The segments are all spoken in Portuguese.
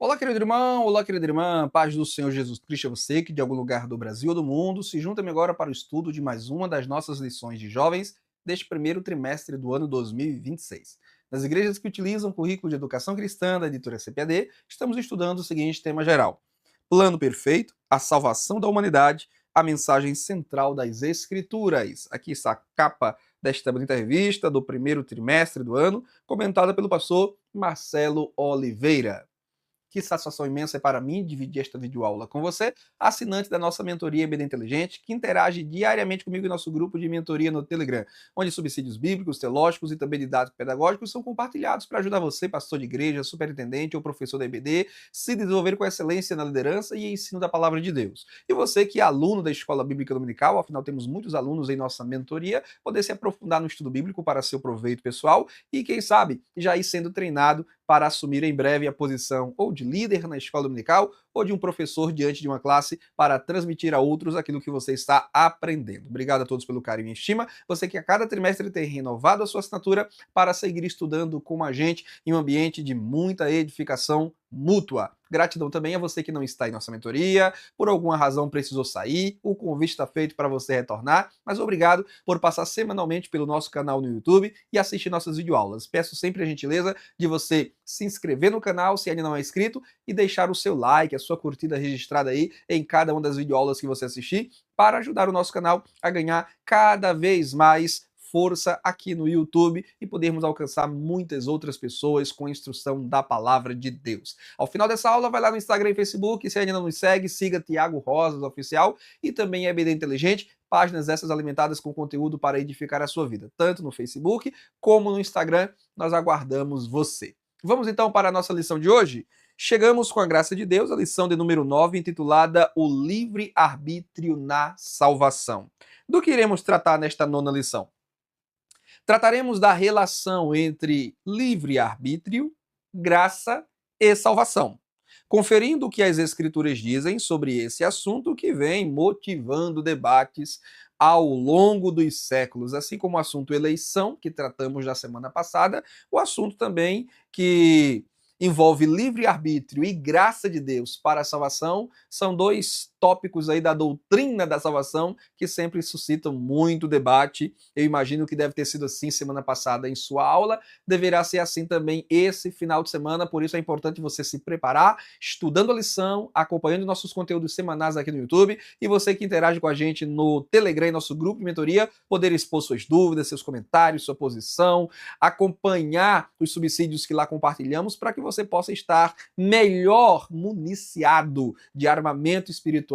Olá, querido irmão, olá, querida irmã, paz do Senhor Jesus Cristo a você que de algum lugar do Brasil ou do mundo se junta-me agora para o estudo de mais uma das nossas lições de jovens deste primeiro trimestre do ano 2026. Nas igrejas que utilizam o currículo de educação cristã da editora CPAD, estamos estudando o seguinte tema geral: Plano perfeito, a salvação da humanidade, a mensagem central das Escrituras. Aqui está a capa desta bonita revista do primeiro trimestre do ano, comentada pelo pastor Marcelo Oliveira. Que satisfação imensa é para mim dividir esta videoaula com você, assinante da nossa mentoria EBD Inteligente, que interage diariamente comigo em nosso grupo de mentoria no Telegram, onde subsídios bíblicos, teológicos e também didáticos pedagógicos são compartilhados para ajudar você, pastor de igreja, superintendente ou professor da EBD, se desenvolver com excelência na liderança e ensino da palavra de Deus. E você que é aluno da Escola Bíblica Dominical, afinal temos muitos alunos em nossa mentoria, poder se aprofundar no estudo bíblico para seu proveito pessoal e, quem sabe, já ir sendo treinado para assumir em breve a posição ou de líder na escola dominical ou de um professor diante de uma classe para transmitir a outros aquilo que você está aprendendo. Obrigado a todos pelo carinho e estima. Você que a cada trimestre tem renovado a sua assinatura para seguir estudando com a gente em um ambiente de muita edificação mútua. Gratidão também a você que não está em nossa mentoria, por alguma razão precisou sair, o convite está feito para você retornar, mas obrigado por passar semanalmente pelo nosso canal no YouTube e assistir nossas videoaulas. Peço sempre a gentileza de você se inscrever no canal se ainda não é inscrito e deixar o seu like, a sua curtida registrada aí em cada uma das videoaulas que você assistir, para ajudar o nosso canal a ganhar cada vez mais força aqui no YouTube e podermos alcançar muitas outras pessoas com a instrução da palavra de Deus. Ao final dessa aula, vai lá no Instagram e Facebook, se ainda não nos segue, siga Tiago Rosas Oficial e também EBD Inteligente, páginas essas alimentadas com conteúdo para edificar a sua vida, tanto no Facebook como no Instagram. Nós aguardamos você. Vamos então para a nossa lição de hoje? Chegamos, com a graça de Deus, à lição de número 9, intitulada O Livre-Arbítrio na Salvação. Do que iremos tratar nesta nona lição? Trataremos da relação entre livre-arbítrio, graça e salvação, conferindo o que as Escrituras dizem sobre esse assunto que vem motivando debates ao longo dos séculos, assim como o assunto eleição, que tratamos na semana passada, o assunto também que envolve livre-arbítrio e graça de Deus para a salvação, são dois tópicos aí da doutrina da salvação que sempre suscitam muito debate. Eu imagino que deve ter sido assim semana passada em sua aula, deverá ser assim também esse final de semana, por isso é importante você se preparar, estudando a lição, acompanhando nossos conteúdos semanais aqui no YouTube, e você que interage com a gente no Telegram, em nosso grupo de mentoria, poder expor suas dúvidas, seus comentários, sua posição, acompanhar os subsídios que lá compartilhamos para que você possa estar melhor municiado de armamento espiritual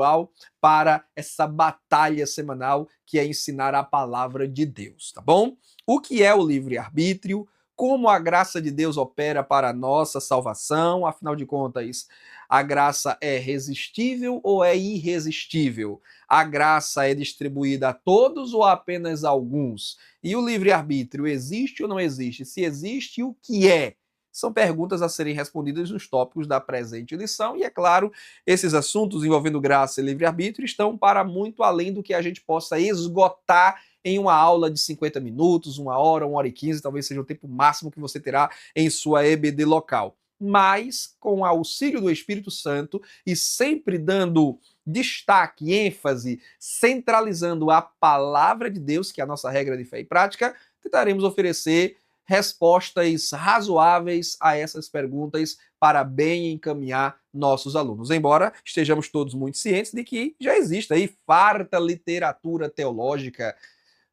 para essa batalha semanal que é ensinar a palavra de Deus, tá bom? O que é o livre-arbítrio? Como a graça de Deus opera para a nossa salvação? Afinal de contas, a graça é resistível ou é irresistível? A graça é distribuída a todos ou a apenas a alguns? E o livre-arbítrio existe ou não existe? Se existe, o que é? São perguntas a serem respondidas nos tópicos da presente lição, e é claro, esses assuntos envolvendo graça e livre-arbítrio estão para muito além do que a gente possa esgotar em uma aula de 50 minutos, 1 hora e 15, talvez seja o tempo máximo que você terá em sua EBD local. Mas, com o auxílio do Espírito Santo e sempre dando destaque, ênfase, centralizando a palavra de Deus, que é a nossa regra de fé e prática, tentaremos oferecer respostas razoáveis a essas perguntas para bem encaminhar nossos alunos. Embora estejamos todos muito cientes de que já existe aí farta literatura teológica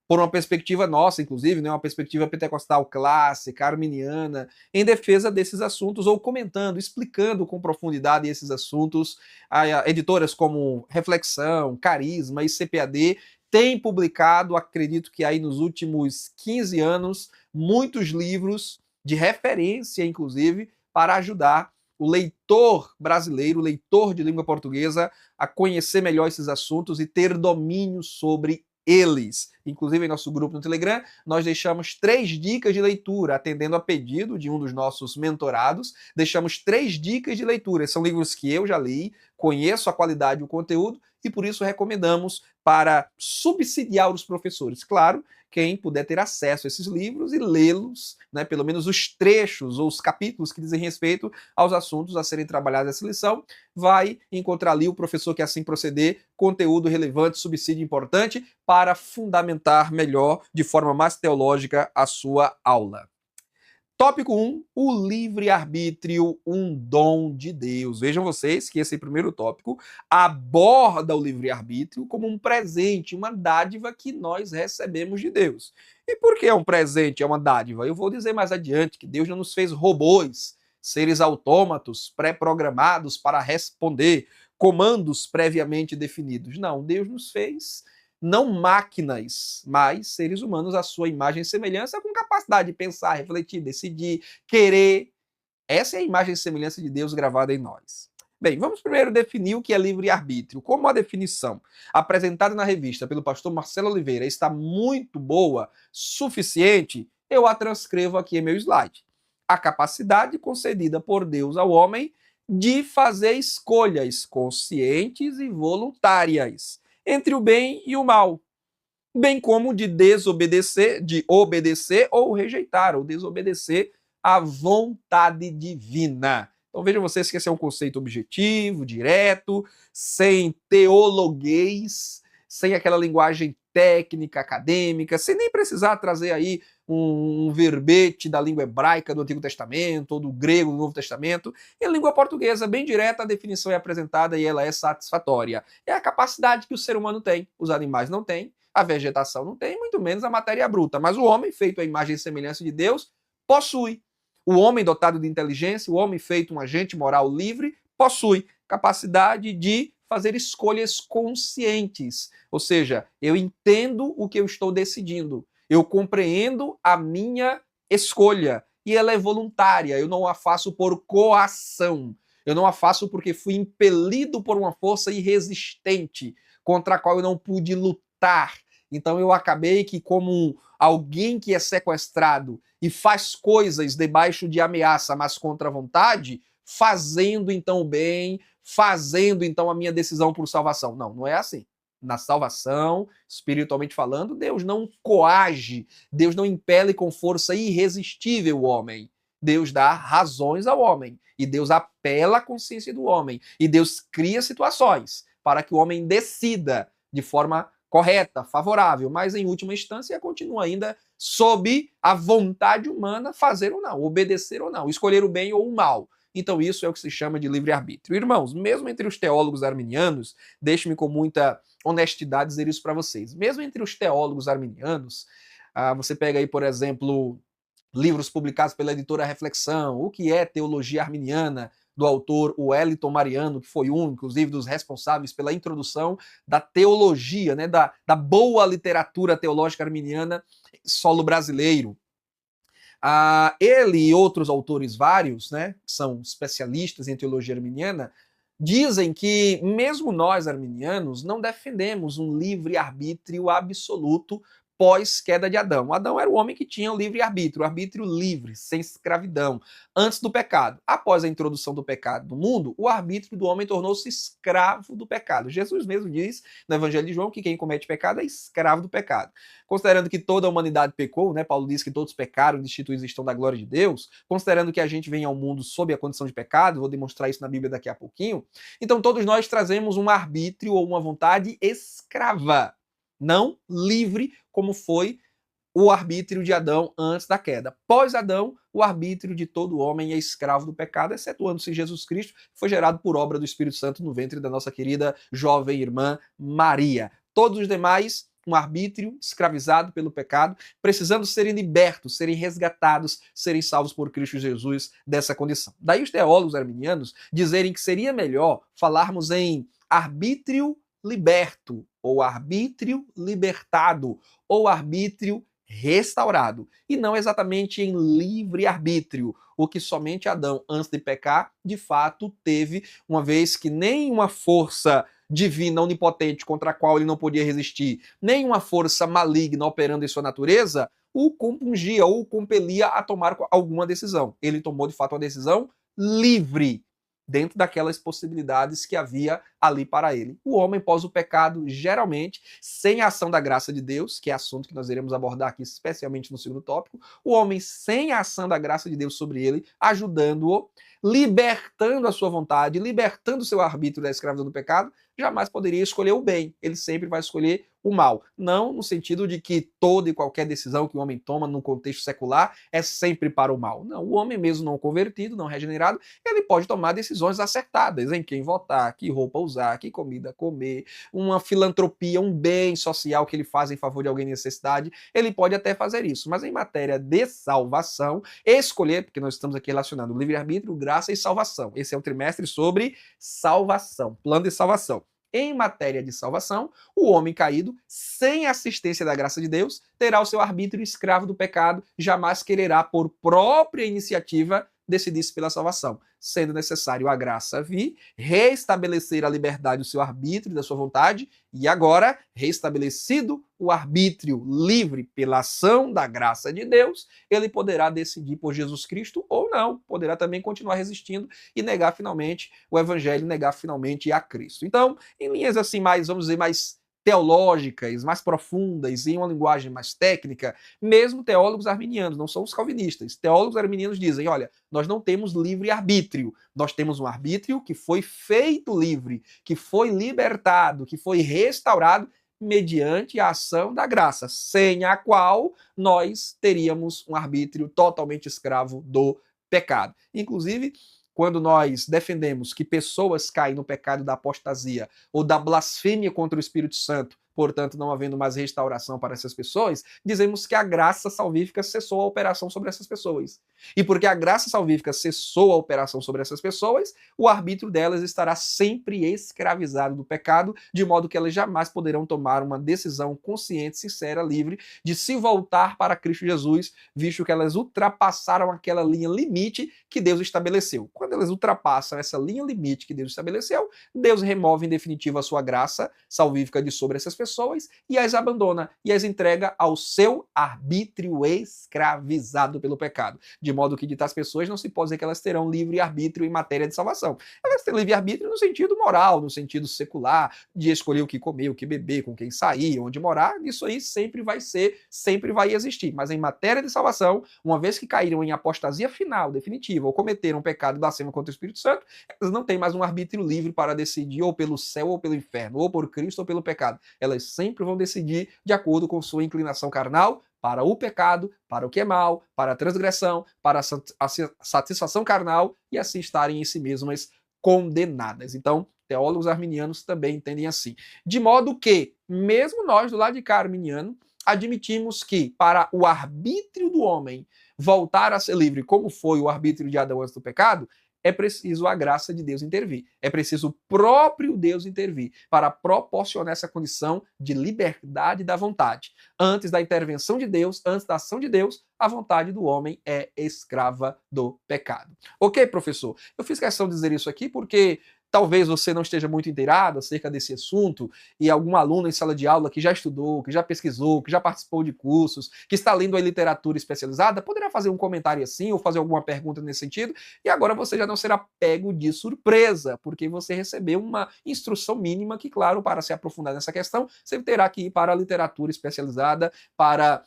por uma perspectiva nossa, inclusive, né, uma perspectiva pentecostal clássica, arminiana, em defesa desses assuntos, ou comentando, explicando com profundidade esses assuntos. Editoras como Reflexão, Carisma e CPAD têm publicado, acredito que aí nos últimos 15 anos, muitos livros de referência, inclusive, para ajudar o leitor brasileiro, o leitor de língua portuguesa, a conhecer melhor esses assuntos e ter domínio sobre eles. inclusive em nosso grupo no Telegram, nós deixamos 3 dicas de leitura, atendendo a pedido de um dos nossos mentorados. Deixamos 3 dicas de leitura. São livros que eu já li, conheço a qualidade e o conteúdo, e por isso recomendamos para subsidiar os professores. Claro, quem puder ter acesso a esses livros e lê-los, né, pelo menos os trechos ou os capítulos que dizem respeito aos assuntos a serem trabalhados nessa lição, vai encontrar ali o professor que assim proceder, conteúdo relevante, subsídio importante para fundamentar melhor, de forma mais teológica, a sua aula. Tópico 1, o livre-arbítrio, um dom de Deus. Vejam vocês que esse primeiro tópico aborda o livre-arbítrio como um presente, uma dádiva que nós recebemos de Deus. E por que é um presente, é uma dádiva? Eu vou dizer mais adiante que Deus não nos fez robôs, seres autômatos, pré-programados para responder comandos previamente definidos. Não, Deus nos fez não máquinas, mas seres humanos à sua imagem e semelhança, com capacidade de pensar, refletir, decidir, querer. Essa é a imagem e semelhança de Deus gravada em nós. Bem, vamos primeiro definir o que é livre-arbítrio. Como a definição apresentada na revista pelo pastor Marcelo Oliveira está muito boa, suficiente, eu a transcrevo aqui em meu slide. A capacidade concedida por Deus ao homem de fazer escolhas conscientes e voluntárias entre o bem e o mal, bem como de desobedecer, de obedecer ou rejeitar, ou desobedecer à vontade divina. Então vejam vocês que esse é um conceito objetivo, direto, sem teologuês, sem aquela linguagem técnica, acadêmica, sem nem precisar trazer aí um verbete da língua hebraica do Antigo Testamento ou do grego do Novo Testamento. Em língua portuguesa, bem direta, a definição é apresentada e ela é satisfatória. É a capacidade que o ser humano tem, os animais não têm, a vegetação não tem, muito menos a matéria bruta. Mas o homem, feito à imagem e semelhança de Deus, possui. O homem dotado de inteligência, o homem feito um agente moral livre, possui capacidade de fazer escolhas conscientes. Ou seja, eu entendo o que eu estou decidindo. Eu compreendo a minha escolha. E ela é voluntária. Eu não a faço por coação. Eu não a faço porque fui impelido por uma força irresistente contra a qual eu não pude lutar. Então eu acabei que, como alguém que é sequestrado e faz coisas debaixo de ameaça, mas contra a vontade, fazendo então o bem, fazendo então a minha decisão por salvação. Não, não é assim. Na salvação, espiritualmente falando, Deus não coage, Deus não impele com força irresistível o homem. Deus dá razões ao homem, e Deus apela à consciência do homem, e Deus cria situações para que o homem decida de forma correta, favorável, mas em última instância continua ainda sob a vontade humana fazer ou não, obedecer ou não, escolher o bem ou o mal. Então isso é o que se chama de livre-arbítrio. Irmãos, mesmo entre os teólogos arminianos, deixe-me com muita honestidade dizer isso para vocês, mesmo entre os teólogos arminianos, você pega aí, por exemplo, livros publicados pela editora Reflexão, o que é teologia arminiana, do autor Wellington Mariano, que foi um, inclusive, dos responsáveis pela introdução da teologia, né, da boa literatura teológica arminiana em solo brasileiro. Ele e outros autores vários, né, que são especialistas em teologia arminiana, dizem que mesmo nós arminianos não defendemos um livre-arbítrio absoluto pós-queda de Adão. Adão era o homem que tinha o livre-arbítrio, o arbítrio livre, sem escravidão, antes do pecado. Após a introdução do pecado no mundo, o arbítrio do homem tornou-se escravo do pecado. Jesus mesmo diz no Evangelho de João que quem comete pecado é escravo do pecado. Considerando que toda a humanidade pecou, né? Paulo diz que todos pecaram e destituídos estão da glória de Deus, considerando que a gente vem ao mundo sob a condição de pecado, vou demonstrar isso na Bíblia daqui a pouquinho, então todos nós trazemos um arbítrio ou uma vontade escrava, não livre, como foi o arbítrio de Adão antes da queda. Pós-Adão, o arbítrio de todo homem é escravo do pecado, excetuando-se Jesus Cristo, que foi gerado por obra do Espírito Santo no ventre da nossa querida jovem irmã Maria. Todos os demais, um arbítrio escravizado pelo pecado, precisando serem libertos, serem resgatados, serem salvos por Cristo Jesus dessa condição. Daí os teólogos arminianos dizerem que seria melhor falarmos em arbítrio liberto, ou arbítrio libertado, ou arbítrio restaurado, e não exatamente em livre-arbítrio, o que somente Adão, antes de pecar, de fato teve, uma vez que nem uma força divina, onipotente, contra a qual ele não podia resistir, nem uma força maligna operando em sua natureza, o compungia ou o compelia a tomar alguma decisão. Ele tomou, de fato, uma decisão livre, dentro daquelas possibilidades que havia ali para ele. O homem, pós o pecado, geralmente, sem a ação da graça de Deus, que é assunto que nós iremos abordar aqui, especialmente no segundo tópico, o homem sem a ação da graça de Deus sobre ele, ajudando-o, libertando a sua vontade, libertando o seu arbítrio da escravidão do pecado, jamais poderia escolher o bem. Ele sempre vai escolher o mal. Não no sentido de que toda e qualquer decisão que o homem toma no contexto secular é sempre para o mal. Não, o homem mesmo não convertido, não regenerado, ele pode tomar decisões acertadas em quem votar, que roupa usar, que comida comer, uma filantropia, um bem social que ele faz em favor de alguém em necessidade, ele pode até fazer isso. Mas em matéria de salvação, escolher, porque nós estamos aqui relacionando livre-arbítrio, graça e salvação. Esse é o trimestre sobre salvação, plano de salvação. Em matéria de salvação, o homem caído, sem assistência da graça de Deus, terá o seu arbítrio escravo do pecado, jamais quererá, por própria iniciativa, decidir-se pela salvação, sendo necessário a graça vir, restabelecer a liberdade do seu arbítrio, da sua vontade, e agora, restabelecido o arbítrio livre pela ação da graça de Deus, ele poderá decidir por Jesus Cristo ou não, poderá também continuar resistindo e negar finalmente o evangelho, negar finalmente a Cristo. Então, em linhas assim mais, vamos dizer, mais teológicas, mais profundas, em uma linguagem mais técnica, mesmo teólogos arminianos, não são os calvinistas. Teólogos arminianos dizem, olha, nós não temos livre-arbítrio, nós temos um arbítrio que foi feito livre, que foi libertado, que foi restaurado mediante a ação da graça, sem a qual nós teríamos um arbítrio totalmente escravo do pecado. Inclusive, quando nós defendemos que pessoas caem no pecado da apostasia ou da blasfêmia contra o Espírito Santo, portanto não havendo mais restauração para essas pessoas, dizemos que a graça salvífica cessou a operação sobre essas pessoas. E porque a graça salvífica cessou a operação sobre essas pessoas, o arbítrio delas estará sempre escravizado do pecado, de modo que elas jamais poderão tomar uma decisão consciente, sincera, livre, de se voltar para Cristo Jesus, visto que elas ultrapassaram aquela linha limite que Deus estabeleceu. Quando elas ultrapassam essa linha limite que Deus estabeleceu, Deus remove em definitivo a sua graça salvífica de sobre essas pessoas e as abandona e as entrega ao seu arbítrio escravizado pelo pecado. De modo que de tais pessoas não se pode dizer que elas terão livre-arbítrio em matéria de salvação. Elas têm livre-arbítrio no sentido moral, no sentido secular, de escolher o que comer, o que beber, com quem sair, onde morar. Isso aí sempre vai ser, sempre vai existir. Mas em matéria de salvação, uma vez que caíram em apostasia final, definitiva, ou cometeram um pecado blasfemo contra o Espírito Santo, elas não têm mais um arbítrio livre para decidir ou pelo céu ou pelo inferno, ou por Cristo ou pelo pecado. Elas sempre vão decidir de acordo com sua inclinação carnal, para o pecado, para o que é mal, para a transgressão, para a satisfação carnal e assim estarem em si mesmas condenadas. Então, teólogos arminianos também entendem assim. De modo que, mesmo nós do lado de cá arminiano, admitimos que para o arbítrio do homem voltar a ser livre, como foi o arbítrio de Adão antes do pecado, é preciso a graça de Deus intervir. É preciso o próprio Deus intervir para proporcionar essa condição de liberdade da vontade. Antes da intervenção de Deus, antes da ação de Deus, a vontade do homem é escrava do pecado. Ok, professor? Eu fiz questão de dizer isso aqui porque talvez você não esteja muito inteirado acerca desse assunto e algum aluno em sala de aula que já estudou, que já pesquisou, que já participou de cursos, que está lendo a literatura especializada, poderá fazer um comentário assim ou fazer alguma pergunta nesse sentido e agora você já não será pego de surpresa, porque você recebeu uma instrução mínima que, claro, para se aprofundar nessa questão, você terá que ir para a literatura especializada, para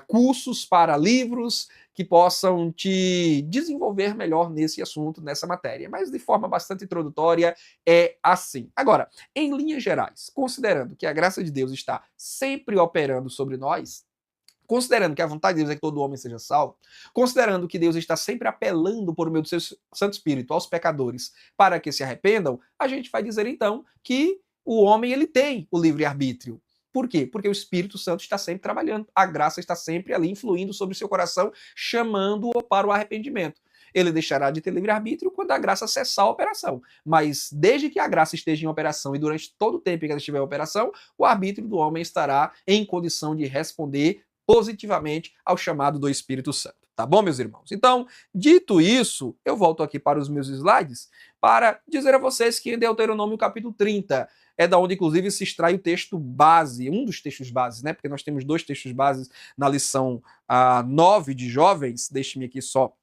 cursos, para livros que possam te desenvolver melhor nesse assunto, nessa matéria. Mas de forma bastante introdutória é assim. Agora, em linhas gerais, considerando que a graça de Deus está sempre operando sobre nós, considerando que a vontade de Deus é que todo homem seja salvo, considerando que Deus está sempre apelando por meio do seu Santo Espírito aos pecadores para que se arrependam, a gente vai dizer então que o homem ele tem o livre-arbítrio. Por quê? Porque o Espírito Santo está sempre trabalhando, a graça está sempre ali influindo sobre o seu coração, chamando-o para o arrependimento. Ele deixará de ter livre-arbítrio quando a graça cessar a operação. Mas desde que a graça esteja em operação e durante todo o tempo em que ela estiver em operação, o arbítrio do homem estará em condição de responder positivamente ao chamado do Espírito Santo. Tá bom, meus irmãos? Então, dito isso, eu volto aqui para os meus slides para dizer a vocês que em Deuteronômio capítulo 30 é da onde, inclusive, se extrai o texto base, um dos textos bases, né? Porque nós temos dois textos bases na lição 9 de jovens. Deixe-me aqui só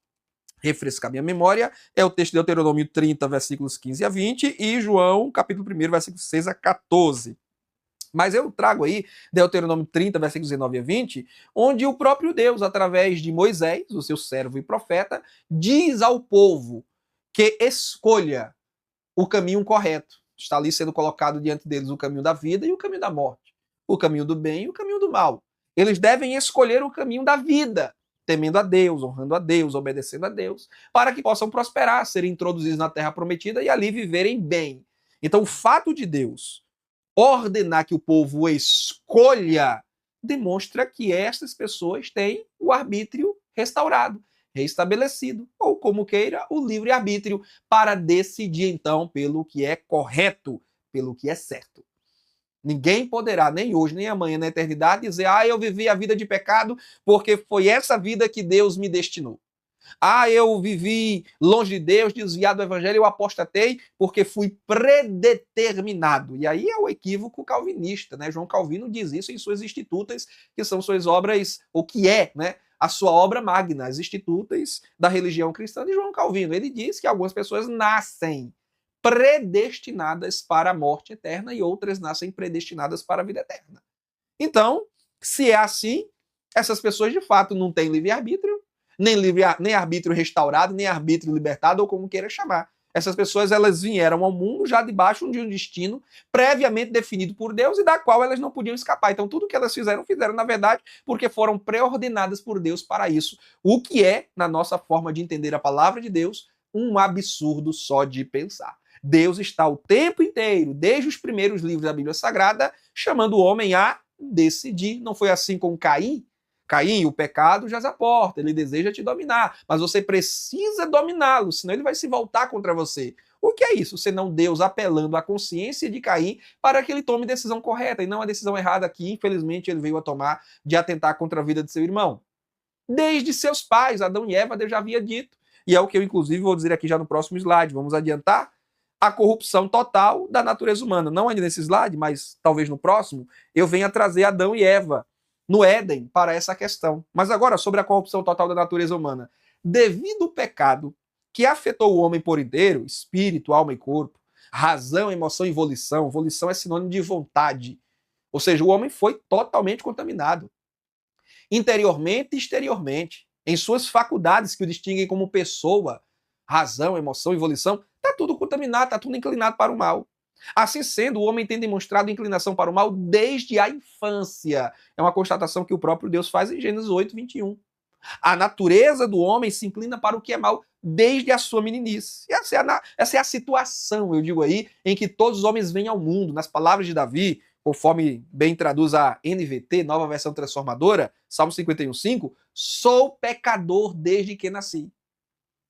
refrescar minha memória. É o texto de Deuteronômio 30, versículos 15 a 20 e João, capítulo 1, versículos 6 a 14. Mas eu trago aí Deuteronômio 30, versículos 19 a 20, onde o próprio Deus, através de Moisés, o seu servo e profeta, diz ao povo que escolha o caminho correto. Está ali sendo colocado diante deles o caminho da vida e o caminho da morte, o caminho do bem e o caminho do mal. Eles devem escolher o caminho da vida, temendo a Deus, honrando a Deus, obedecendo a Deus, para que possam prosperar, serem introduzidos na terra prometida e ali viverem bem. Então, o fato de Deus ordenar que o povo escolha demonstra que estas pessoas têm o arbítrio restaurado, restabelecido, ou como queira, o livre-arbítrio, para decidir então pelo que é correto, pelo que é certo. Ninguém poderá, nem hoje, nem amanhã, na eternidade, dizer: eu vivi a vida de pecado porque foi essa vida que Deus me destinou. Eu vivi longe de Deus, desviado do evangelho, eu apostatei porque fui predeterminado. E aí é o equívoco calvinista, né? João Calvino diz isso em suas Institutas, que são suas obras, o que é, né? A sua obra magna, as Institutas da religião cristã de João Calvino. Ele diz que algumas pessoas nascem predestinadas para a morte eterna e outras nascem predestinadas para a vida eterna. Então, se é assim, essas pessoas de fato não têm livre-arbítrio, nem arbítrio restaurado, nem arbítrio libertado, ou como queira chamar. Essas pessoas, elas vieram ao mundo já debaixo de um destino previamente definido por Deus e da qual elas não podiam escapar. Então, tudo que elas fizeram, na verdade, porque foram pré-ordenadas por Deus para isso. O que é, na nossa forma de entender a palavra de Deus, um absurdo só de pensar. Deus está o tempo inteiro, desde os primeiros livros da Bíblia Sagrada, chamando o homem a decidir. Não foi assim com Caim? Caim, o pecado jaz à porta, ele deseja te dominar, mas você precisa dominá-lo, senão ele vai se voltar contra você. O que é isso? Senão Deus apelando à consciência de Caim para que ele tome decisão correta e não a decisão errada que, infelizmente, ele veio a tomar de atentar contra a vida de seu irmão. Desde seus pais, Adão e Eva, Deus já havia dito. E é o que eu, inclusive, vou dizer aqui já no próximo slide. Vamos adiantar? A corrupção total da natureza humana. Não ainda nesse slide, mas talvez no próximo, eu venha trazer Adão e Eva no Éden para essa questão. Mas agora, sobre a corrupção total da natureza humana. Devido ao pecado que afetou o homem por inteiro, espírito, alma e corpo, razão, emoção e volição. Volição é sinônimo de vontade. Ou seja, o homem foi totalmente contaminado. Interiormente e exteriormente. Em suas faculdades que o distinguem como pessoa, razão, emoção e volição, está tudo contaminado, está tudo inclinado para o mal. Assim sendo, o homem tem demonstrado inclinação para o mal desde a infância. É uma constatação que o próprio Deus faz em Gênesis 8, 21. A natureza do homem se inclina para o que é mal desde a sua meninice. E essa é a situação, eu digo aí, em que todos os homens vêm ao mundo. Nas palavras de Davi, conforme bem traduz a NVT, Nova Versão Transformadora, Salmo 51:5, sou pecador desde que nasci.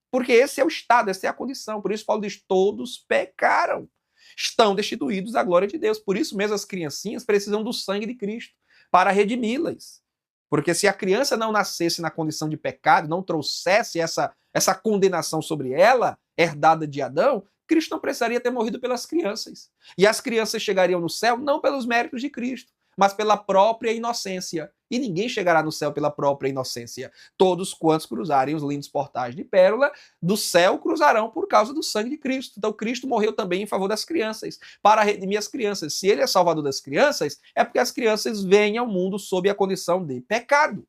Porque esse é o estado, essa é a condição. Por isso Paulo diz, todos pecaram. Estão destituídos da glória de Deus. Por isso mesmo as criancinhas precisam do sangue de Cristo para redimi-las. Porque se a criança não nascesse na condição de pecado, não trouxesse essa condenação sobre ela, herdada de Adão, Cristo não precisaria ter morrido pelas crianças. E as crianças chegariam no céu não pelos méritos de Cristo, mas pela própria inocência. E ninguém chegará no céu pela própria inocência. Todos quantos cruzarem os lindos portais de pérola do céu cruzarão por causa do sangue de Cristo. Então Cristo morreu também em favor das crianças, para redimir as crianças. Se ele é salvador das crianças, é porque as crianças vêm ao mundo sob a condição de pecado.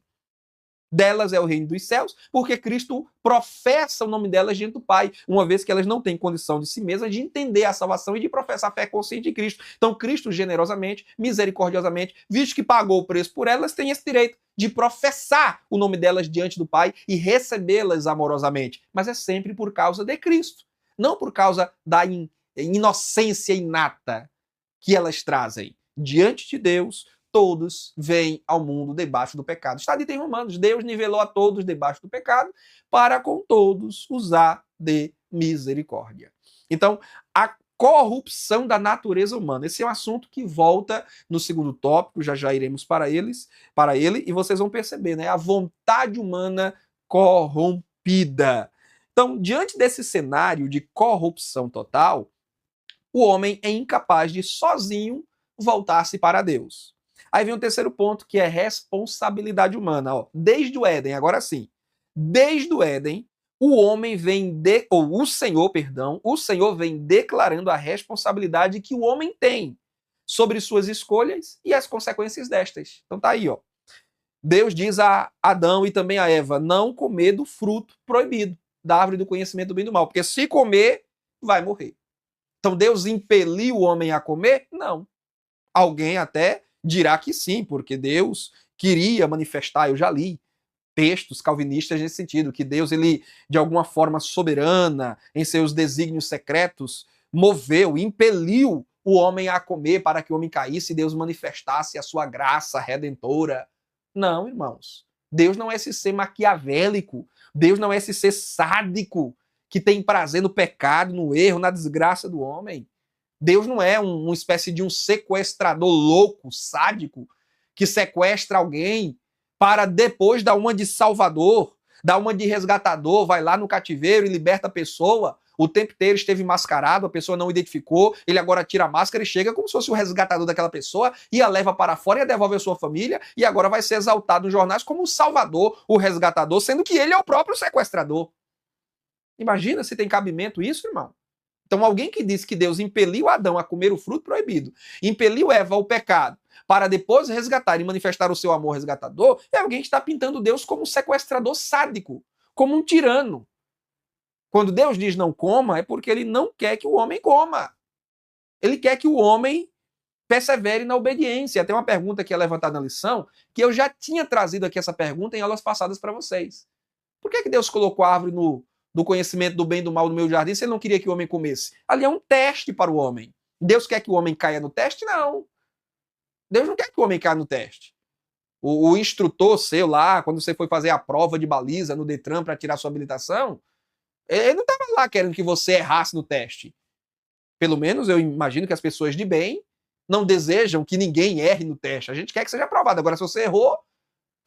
Delas é o reino dos céus, porque Cristo professa o nome delas diante do Pai, uma vez que elas não têm condição de si mesmas de entender a salvação e de professar a fé consciente em Cristo. Então Cristo generosamente, misericordiosamente, visto que pagou o preço por elas, tem esse direito de professar o nome delas diante do Pai e recebê-las amorosamente. Mas é sempre por causa de Cristo, não por causa da inocência inata que elas trazem. Diante de Deus, todos vêm ao mundo debaixo do pecado. Está dito em Romanos, Deus nivelou a todos debaixo do pecado para com todos usar de misericórdia. Então, a corrupção da natureza humana. Esse é um assunto que volta no segundo tópico, já iremos para ele, e vocês vão perceber, né? A vontade humana corrompida. Então, diante desse cenário de corrupção total, o homem é incapaz de sozinho voltar-se para Deus. Aí vem o terceiro ponto, que é responsabilidade humana. Ó, desde o Éden, agora sim. Desde o Éden, o homem o Senhor vem declarando a responsabilidade que o homem tem sobre suas escolhas e as consequências destas. Então tá aí, ó. Deus diz a Adão e também a Eva, não comer do fruto proibido, da árvore do conhecimento do bem e do mal, porque se comer, vai morrer. Então Deus impeliu o homem a comer? Não. Alguém até dirá que sim, porque Deus queria manifestar, eu já li textos calvinistas nesse sentido, que Deus, ele, de alguma forma soberana, em seus desígnios secretos, moveu, impeliu o homem a comer para que o homem caísse e Deus manifestasse a sua graça redentora. Não, irmãos. Deus não é esse ser maquiavélico. Deus não é esse ser sádico que tem prazer no pecado, no erro, na desgraça do homem. Deus não é uma espécie de um sequestrador louco, sádico, que sequestra alguém para depois dar uma de salvador, dar uma de resgatador, vai lá no cativeiro e liberta a pessoa. O tempo inteiro esteve mascarado, a pessoa não identificou, ele agora tira a máscara e chega como se fosse o resgatador daquela pessoa e a leva para fora e a devolve à sua família e agora vai ser exaltado nos jornais como o salvador, o resgatador, sendo que ele é o próprio sequestrador. Imagina se tem cabimento isso, irmão. Então alguém que disse que Deus impeliu Adão a comer o fruto proibido, impeliu Eva ao pecado, para depois resgatar e manifestar o seu amor resgatador, é alguém que está pintando Deus como um sequestrador sádico, como um tirano. Quando Deus diz não coma, é porque ele não quer que o homem coma. Ele quer que o homem persevere na obediência. Tem uma pergunta que é levantada na lição, que eu já tinha trazido aqui essa pergunta em aulas passadas para vocês. Por que Deus colocou a árvore do conhecimento do bem e do mal no meu jardim se ele não queria que o homem comesse? Ali é um teste para o homem. Deus quer que o homem caia no teste? Não. Deus não quer que o homem caia no teste. O instrutor seu lá, quando você foi fazer a prova de baliza no Detran para tirar sua habilitação, ele não estava lá querendo que você errasse no teste. Pelo menos eu imagino que as pessoas de bem não desejam que ninguém erre no teste. A gente quer que seja aprovado. Agora, se você errou,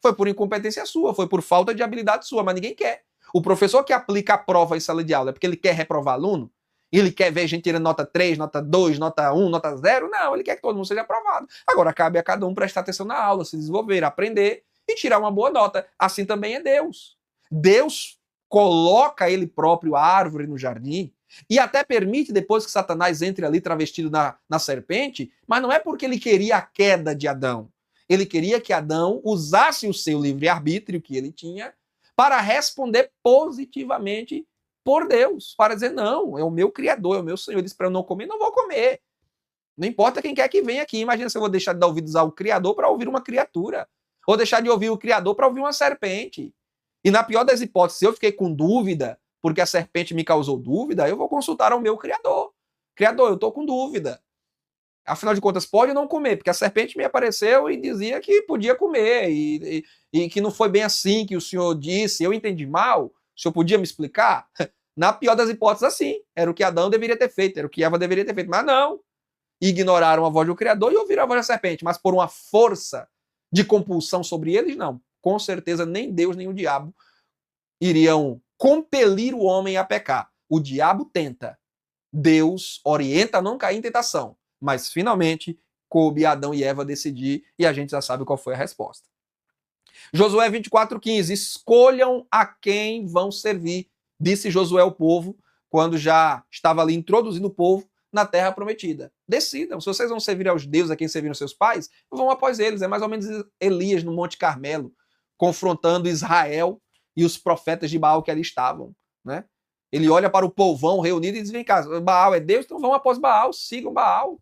foi por incompetência sua, foi por falta de habilidade sua, mas ninguém quer. O professor que aplica a prova em sala de aula é porque ele quer reprovar aluno? Ele quer ver gente tirando nota 3, nota 2, nota 1, nota 0? Não, ele quer que todo mundo seja aprovado. Agora, cabe a cada um prestar atenção na aula, se desenvolver, aprender e tirar uma boa nota. Assim também é Deus. Deus coloca ele próprio a árvore no jardim e até permite depois que Satanás entre ali travestido na serpente, mas não é porque ele queria a queda de Adão. Ele queria que Adão usasse o seu livre-arbítrio que ele tinha para responder positivamente por Deus, para dizer, não, é o meu Criador, é o meu Senhor, ele disse para eu não comer, não vou comer. Não importa quem quer que venha aqui, imagina se eu vou deixar de dar ouvidos ao Criador para ouvir uma criatura, ou deixar de ouvir o Criador para ouvir uma serpente. E na pior das hipóteses, se eu fiquei com dúvida, porque a serpente me causou dúvida, eu vou consultar ao meu Criador. Criador, eu estou com dúvida. Afinal de contas, pode não comer, porque a serpente me apareceu e dizia que podia comer, e que não foi bem assim que o senhor disse, eu entendi mal, o senhor podia me explicar? Na pior das hipóteses, assim, era o que Adão deveria ter feito, era o que Eva deveria ter feito, mas não. Ignoraram a voz do Criador e ouviram a voz da serpente, mas por uma força de compulsão sobre eles, não. Com certeza, nem Deus nem o diabo iriam compelir o homem a pecar. O diabo tenta, Deus orienta a não cair em tentação. Mas, finalmente, coube a Adão e Eva decidir e a gente já sabe qual foi a resposta. Josué 24:15, escolham a quem vão servir, disse Josué ao povo, quando já estava ali introduzindo o povo na terra prometida. Decidam, se vocês vão servir aos deuses a quem serviram seus pais, vão após eles. É mais ou menos Elias no Monte Carmelo, confrontando Israel e os profetas de Baal que ali estavam, né? Ele olha para o povão reunido e diz, vem cá, Baal é Deus, então vão após Baal, sigam Baal.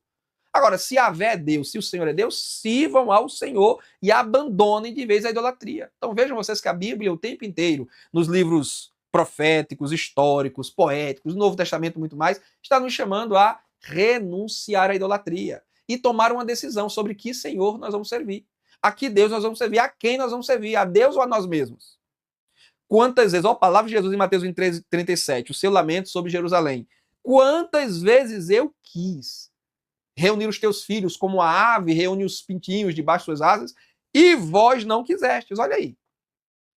Agora, se Yahvé é Deus, se o Senhor é Deus, sirvam ao Senhor e abandonem de vez a idolatria. Então vejam vocês que a Bíblia o tempo inteiro, nos livros proféticos, históricos, poéticos, no Novo Testamento muito mais, está nos chamando a renunciar à idolatria e tomar uma decisão sobre que Senhor nós vamos servir. A que Deus nós vamos servir, a quem nós vamos servir, a Deus ou a nós mesmos. Quantas vezes, a palavra de Jesus em Mateus 13:37, o seu lamento sobre Jerusalém. Quantas vezes eu quis reunir os teus filhos como a ave reúne os pintinhos debaixo das suas asas, e vós não quisestes. Olha aí.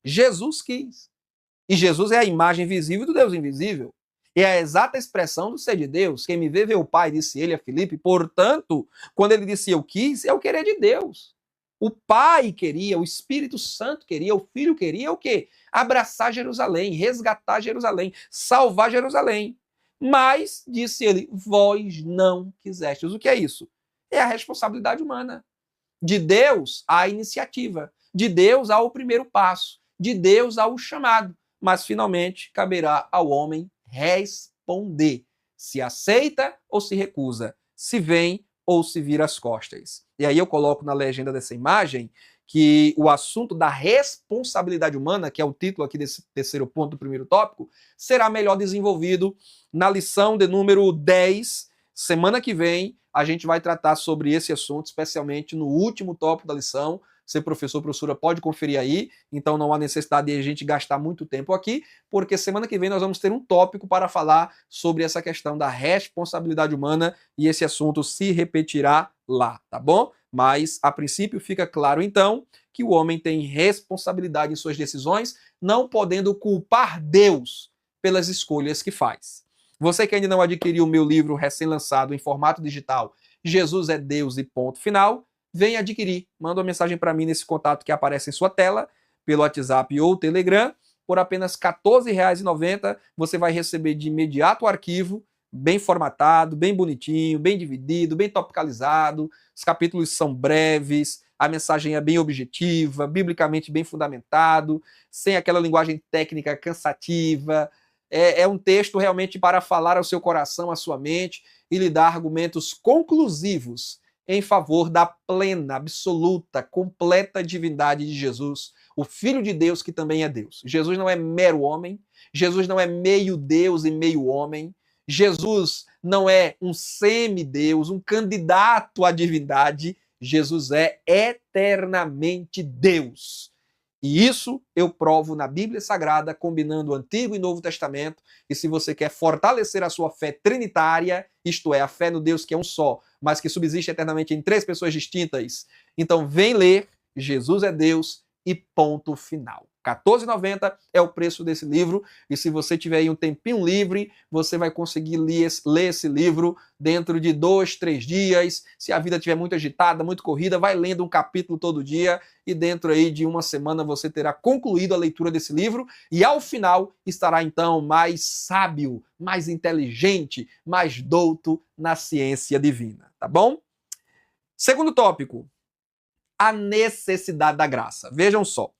Jesus quis. E Jesus é a imagem visível do Deus invisível. É a exata expressão do ser de Deus. Quem me vê o Pai, disse ele a Filipe. Portanto, quando ele disse eu quis, é o querer de Deus. O Pai queria, o Espírito Santo queria, o Filho queria o quê? Abraçar Jerusalém, resgatar Jerusalém, salvar Jerusalém. Mas, disse ele, vós não quisestes. O que é isso? É a responsabilidade humana. De Deus há iniciativa. De Deus há o primeiro passo. De Deus há o chamado. Mas, finalmente, caberá ao homem responder se aceita ou se recusa, se vem ou se vira as costas. E aí eu coloco na legenda dessa imagem que o assunto da responsabilidade humana, que é o título aqui desse terceiro ponto do primeiro tópico, será melhor desenvolvido na lição de número 10. Semana que vem a gente vai tratar sobre esse assunto, especialmente no último tópico da lição. Ser professor, professora, pode conferir aí, então não há necessidade de a gente gastar muito tempo aqui, porque semana que vem nós vamos ter um tópico para falar sobre essa questão da responsabilidade humana e esse assunto se repetirá lá, tá bom? Mas, a princípio, fica claro, então, que o homem tem responsabilidade em suas decisões, não podendo culpar Deus pelas escolhas que faz. Você que ainda não adquiriu o meu livro recém-lançado em formato digital, Jesus é Deus e ponto final, vem adquirir. Manda uma mensagem para mim nesse contato que aparece em sua tela, pelo WhatsApp ou Telegram. Por apenas R$ 14,90 você vai receber de imediato o arquivo, bem formatado, bem bonitinho, bem dividido, bem topicalizado. Os capítulos são breves, a mensagem é bem objetiva, biblicamente bem fundamentado, sem aquela linguagem técnica cansativa. É um texto realmente para falar ao seu coração, à sua mente e lhe dar argumentos conclusivos em favor da plena, absoluta, completa divindade de Jesus, o Filho de Deus que também é Deus. Jesus não é mero homem, Jesus não é meio Deus e meio homem, Jesus não é um semideus, um candidato à divindade, Jesus é eternamente Deus. E isso eu provo na Bíblia Sagrada, combinando o Antigo e Novo Testamento. E se você quer fortalecer a sua fé trinitária, isto é, a fé no Deus que é um só, mas que subsiste eternamente em três pessoas distintas, então vem ler Jesus é Deus e ponto final. R$ 14,90 é o preço desse livro, e se você tiver aí um tempinho livre, você vai conseguir ler esse livro dentro de 2, 3 dias. Se a vida estiver muito agitada, muito corrida, vai lendo um capítulo todo dia, e dentro aí de uma semana você terá concluído a leitura desse livro, e ao final estará então mais sábio, mais inteligente, mais douto na ciência divina, tá bom? Segundo tópico, a necessidade da graça. Vejam só.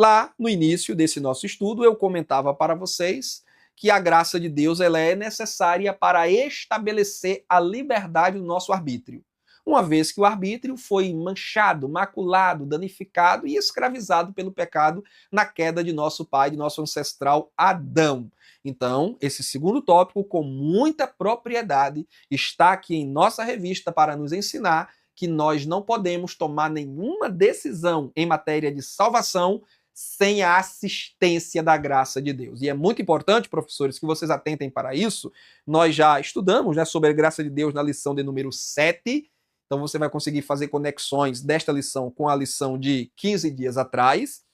Lá, no início desse nosso estudo, eu comentava para vocês que a graça de Deus ela é necessária para estabelecer a liberdade do nosso arbítrio. Uma vez que o arbítrio foi manchado, maculado, danificado e escravizado pelo pecado na queda de nosso pai, de nosso ancestral Adão. Então, esse segundo tópico, com muita propriedade, está aqui em nossa revista para nos ensinar que nós não podemos tomar nenhuma decisão em matéria de salvação sem a assistência da graça de Deus. E é muito importante, professores, que vocês atentem para isso. Nós já estudamos, né, sobre a graça de Deus na lição de número 7. Então você vai conseguir fazer conexões desta lição com a lição de 15 dias atrás.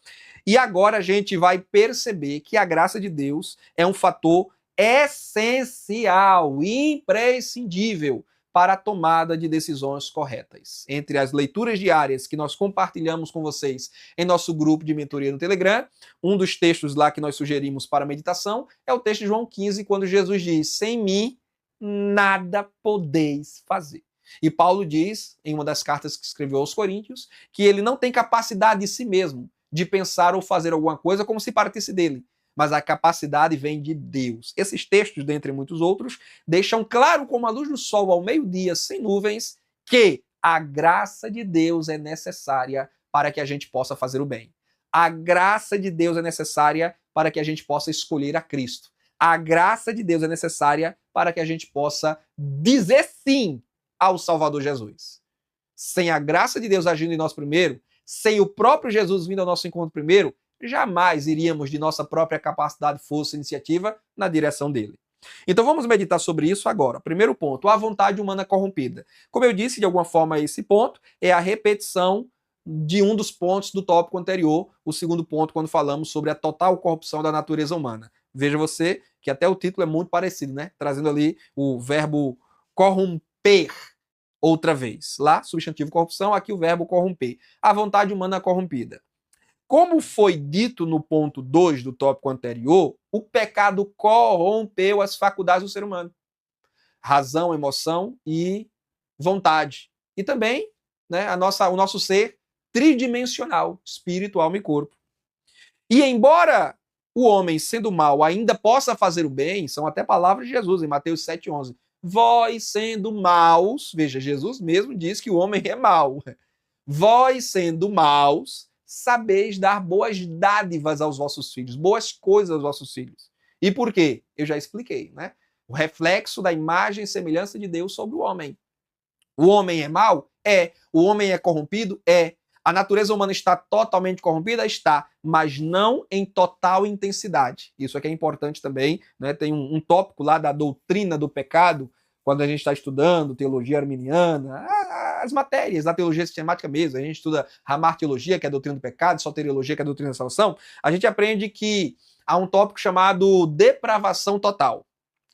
E agora a gente vai perceber que a graça de Deus é um fator essencial, imprescindível para a tomada de decisões corretas. Entre as leituras diárias que nós compartilhamos com vocês em nosso grupo de mentoria no Telegram, um dos textos lá que nós sugerimos para meditação é o texto de João 15, quando Jesus diz: sem mim nada podeis fazer. E Paulo diz, em uma das cartas que escreveu aos Coríntios, que ele não tem capacidade de si mesmo de pensar ou fazer alguma coisa como se partisse dele, mas a capacidade vem de Deus. Esses textos, dentre muitos outros, deixam claro como a luz do sol ao meio-dia, sem nuvens, que a graça de Deus é necessária para que a gente possa fazer o bem. A graça de Deus é necessária para que a gente possa escolher a Cristo. A graça de Deus é necessária para que a gente possa dizer sim ao Salvador Jesus. Sem a graça de Deus agindo em nós primeiro, sem o próprio Jesus vindo ao nosso encontro primeiro, jamais iríamos de nossa própria capacidade, força e iniciativa na direção dele. Então vamos meditar sobre isso agora. Primeiro ponto, a vontade humana corrompida. Como eu disse, de alguma forma esse ponto é a repetição de um dos pontos do tópico anterior, o segundo ponto, quando falamos sobre a total corrupção da natureza humana. Veja você que até o título é muito parecido, né? Trazendo ali o verbo corromper outra vez. Lá, substantivo corrupção, aqui o verbo corromper. A vontade humana corrompida. Como foi dito no ponto 2 do tópico anterior, o pecado corrompeu as faculdades do ser humano. Razão, emoção e vontade. E também, né, o nosso ser tridimensional, espírito, alma e corpo. E embora o homem, sendo mau, ainda possa fazer o bem, são até palavras de Jesus em Mateus 7,11. Vós sendo maus, veja, Jesus mesmo diz que o homem é mau. Vós sendo maus, sabeis dar boas dádivas aos vossos filhos, boas coisas aos vossos filhos. E por quê? Eu já expliquei, né? O reflexo da imagem e semelhança de Deus sobre o homem. O homem é mau? É. O homem é corrompido? É. A natureza humana está totalmente corrompida? Está, mas não em total intensidade. Isso aqui é importante também, né? Tem um tópico lá da doutrina do pecado, quando a gente está estudando teologia arminiana, as matérias da teologia sistemática mesmo, a gente estuda hamartiologia, que é a doutrina do pecado, soteriologia, que é a doutrina da salvação, a gente aprende que há um tópico chamado depravação total.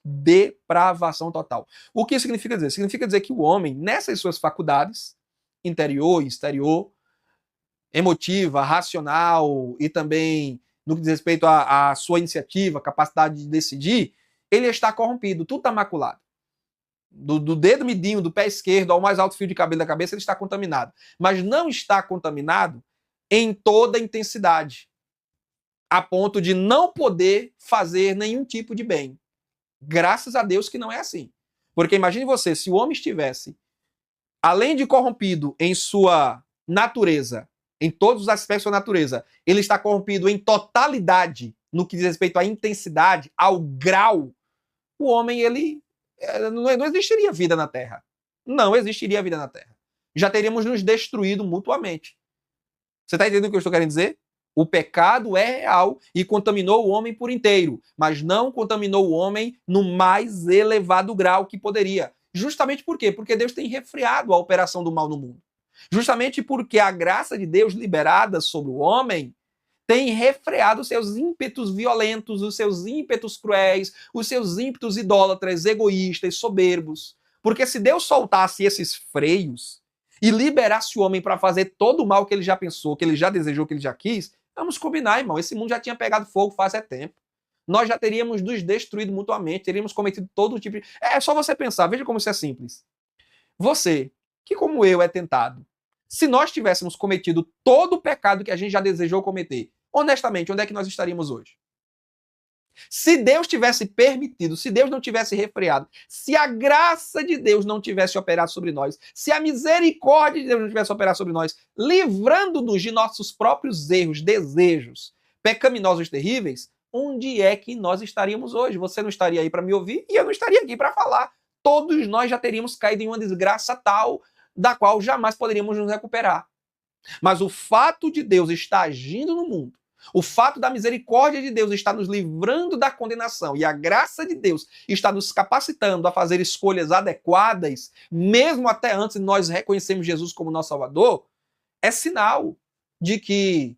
Depravação total. O que significa dizer? Significa dizer que o homem, nessas suas faculdades, interior e exterior, emotiva, racional e também no que diz respeito à sua iniciativa, capacidade de decidir, ele está corrompido, tudo está maculado. Do dedo midinho do pé esquerdo ao mais alto fio de cabelo da cabeça, ele está contaminado. Mas não está contaminado em toda a intensidade, a ponto de não poder fazer nenhum tipo de bem. Graças a Deus que não é assim. Porque imagine você, se o homem estivesse, além de corrompido em sua natureza, em todos os aspectos da sua natureza, ele está corrompido em totalidade, no que diz respeito à intensidade, ao grau, o homem, ele não existiria vida na Terra. Não existiria vida na Terra. Já teríamos nos destruído mutuamente. Você está entendendo o que eu estou querendo dizer? O pecado é real e contaminou o homem por inteiro, mas não contaminou o homem no mais elevado grau que poderia. Justamente por quê? Porque Deus tem refreado a operação do mal no mundo. Justamente porque a graça de Deus liberada sobre o homem tem refreado os seus ímpetos violentos, os seus ímpetos cruéis, os seus ímpetos idólatras, egoístas, soberbos. Porque se Deus soltasse esses freios e liberasse o homem para fazer todo o mal que ele já pensou, que ele já desejou, que ele já quis, vamos combinar, irmão, esse mundo já tinha pegado fogo faz tempo. Nós já teríamos nos destruído mutuamente, teríamos cometido todo tipo de... É só você pensar, veja como isso é simples. Você, que como eu é tentado, se nós tivéssemos cometido todo o pecado que a gente já desejou cometer, honestamente, onde é que nós estaríamos hoje? Se Deus tivesse permitido, se Deus não tivesse refreado, se a graça de Deus não tivesse operado sobre nós, se a misericórdia de Deus não tivesse operado sobre nós, livrando-nos de nossos próprios erros, desejos, pecaminosos terríveis, onde é que nós estaríamos hoje? Você não estaria aí para me ouvir e eu não estaria aqui para falar. Todos nós já teríamos caído em uma desgraça tal da qual jamais poderíamos nos recuperar. Mas o fato de Deus estar agindo no mundo, o fato da misericórdia de Deus estar nos livrando da condenação e a graça de Deus está nos capacitando a fazer escolhas adequadas, mesmo até antes de nós reconhecermos Jesus como nosso Salvador, é sinal de que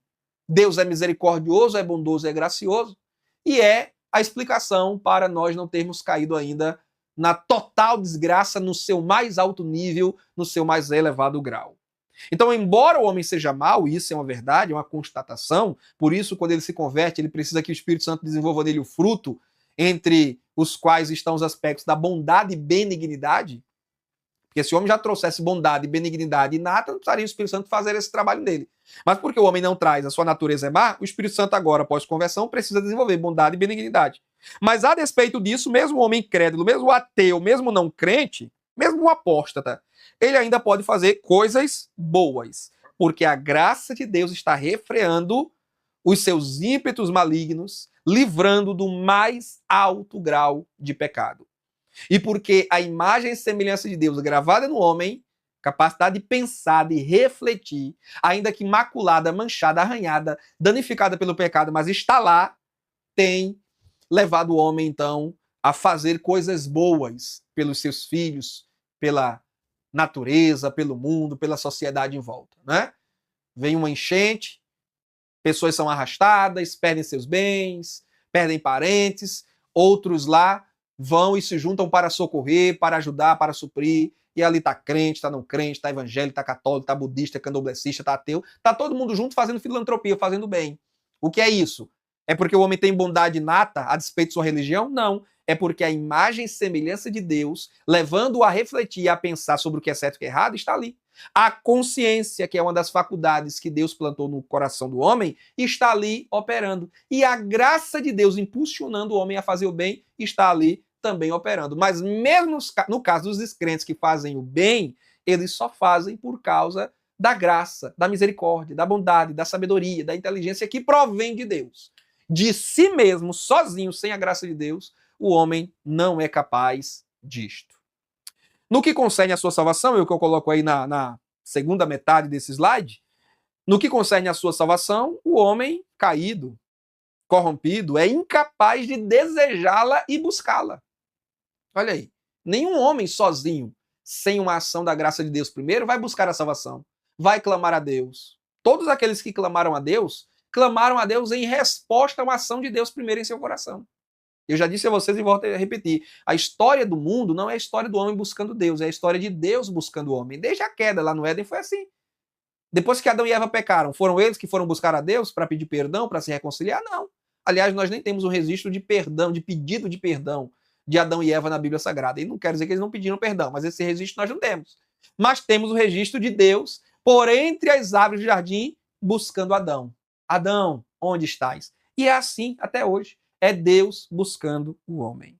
Deus é misericordioso, é bondoso, é gracioso e é a explicação para nós não termos caído ainda na total desgraça no seu mais alto nível, no seu mais elevado grau. Então, embora o homem seja mau, e isso é uma verdade, é uma constatação, por isso, quando ele se converte, ele precisa que o Espírito Santo desenvolva nele o fruto, entre os quais estão os aspectos da bondade e benignidade, porque se o homem já trouxesse bondade e benignidade inata, não precisaria o Espírito Santo fazer esse trabalho nele. Mas porque o homem não traz, a sua natureza é má, o Espírito Santo agora, após conversão, precisa desenvolver bondade e benignidade. Mas a despeito disso, mesmo o homem incrédulo, mesmo o ateu, mesmo não crente, mesmo o apóstata, ele ainda pode fazer coisas boas, porque a graça de Deus está refreando os seus ímpetos malignos, livrando do mais alto grau de pecado. E porque a imagem e semelhança de Deus gravada no homem, capacidade de pensar, de refletir, ainda que maculada, manchada, arranhada, danificada pelo pecado, mas está lá, tem levado o homem, então, a fazer coisas boas pelos seus filhos, pela natureza, pelo mundo, pela sociedade em volta, né? Vem uma enchente, pessoas são arrastadas, perdem seus bens, perdem parentes, outros lá vão e se juntam para socorrer, para ajudar, para suprir. E ali tá crente, tá não crente, tá evangélico, tá católico, tá budista, candomblessista, tá ateu. Tá todo mundo junto fazendo filantropia, fazendo bem. O que é isso? É porque o homem tem bondade inata a despeito de sua religião? Não. É porque a imagem e semelhança de Deus, levando-o a refletir e a pensar sobre o que é certo e o que é errado, está ali. A consciência, que é uma das faculdades que Deus plantou no coração do homem, está ali operando. E a graça de Deus impulsionando o homem a fazer o bem está ali também operando. Mas mesmo no caso dos descrentes que fazem o bem, eles só fazem por causa da graça, da misericórdia, da bondade, da sabedoria, da inteligência que provém de Deus. De si mesmo, sozinho, sem a graça de Deus, o homem não é capaz disto. No que concerne a sua salvação, o que eu coloco aí na segunda metade desse slide, no que concerne a sua salvação, o homem caído, corrompido, é incapaz de desejá-la e buscá-la. Olha aí, nenhum homem sozinho, sem uma ação da graça de Deus primeiro, vai buscar a salvação, vai clamar a Deus. Todos aqueles que clamaram a Deus em resposta a uma ação de Deus primeiro em seu coração. Eu já disse a vocês e volto a repetir, a história do mundo não é a história do homem buscando Deus, é a história de Deus buscando o homem. Desde a queda lá no Éden foi assim. Depois que Adão e Eva pecaram, foram eles que foram buscar a Deus para pedir perdão, para se reconciliar? Não. Aliás, nós nem temos um registro de perdão, de pedido de perdão de Adão e Eva na Bíblia Sagrada. E não quer dizer que eles não pediram perdão, mas esse registro nós não temos. Mas temos o registro de Deus por entre as árvores do jardim buscando Adão. Adão, onde estás? E é assim até hoje. É Deus buscando o homem.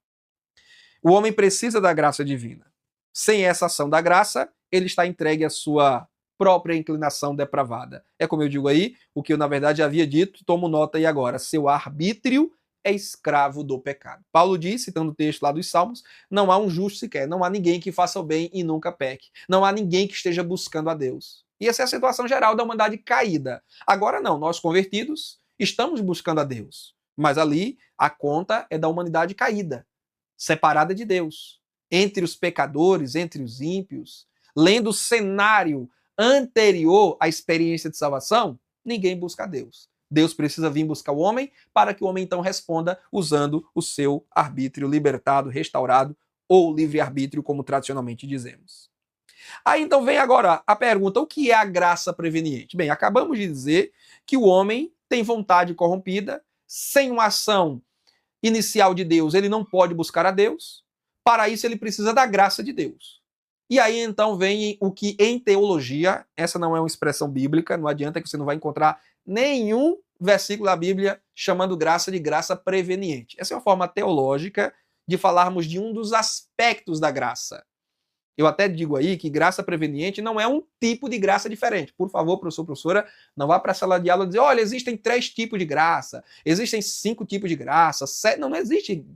O homem precisa da graça divina. Sem essa ação da graça, ele está entregue à sua própria inclinação depravada. É como eu digo aí, o que eu na verdade já havia dito, tomo nota aí agora. Seu arbítrio é escravo do pecado. Paulo diz, citando o texto lá dos Salmos, não há um justo sequer, não há ninguém que faça o bem e nunca peque. Não há ninguém que esteja buscando a Deus. E essa é a situação geral da humanidade caída. Agora não, nós convertidos estamos buscando a Deus. Mas ali a conta é da humanidade caída, separada de Deus, entre os pecadores, entre os ímpios. Lendo o cenário anterior à experiência de salvação, ninguém busca a Deus. Deus precisa vir buscar o homem para que o homem então responda usando o seu arbítrio libertado, restaurado ou livre-arbítrio, como tradicionalmente dizemos. Aí então vem agora a pergunta, o que é a graça preveniente? Bem, acabamos de dizer que o homem tem vontade corrompida, sem uma ação inicial de Deus, ele não pode buscar a Deus. Para isso, ele precisa da graça de Deus. E aí, então, vem o que em teologia, essa não é uma expressão bíblica, não adianta que você não vai encontrar nenhum versículo da Bíblia chamando graça de graça preveniente. Essa é uma forma teológica de falarmos de um dos aspectos da graça. Eu até digo aí que graça preveniente não é um tipo de graça diferente. Por favor, professor, professora, não vá para a sala de aula e dizer, olha, existem 3 tipos de graça, existem 5 tipos de graça, 7... Não existe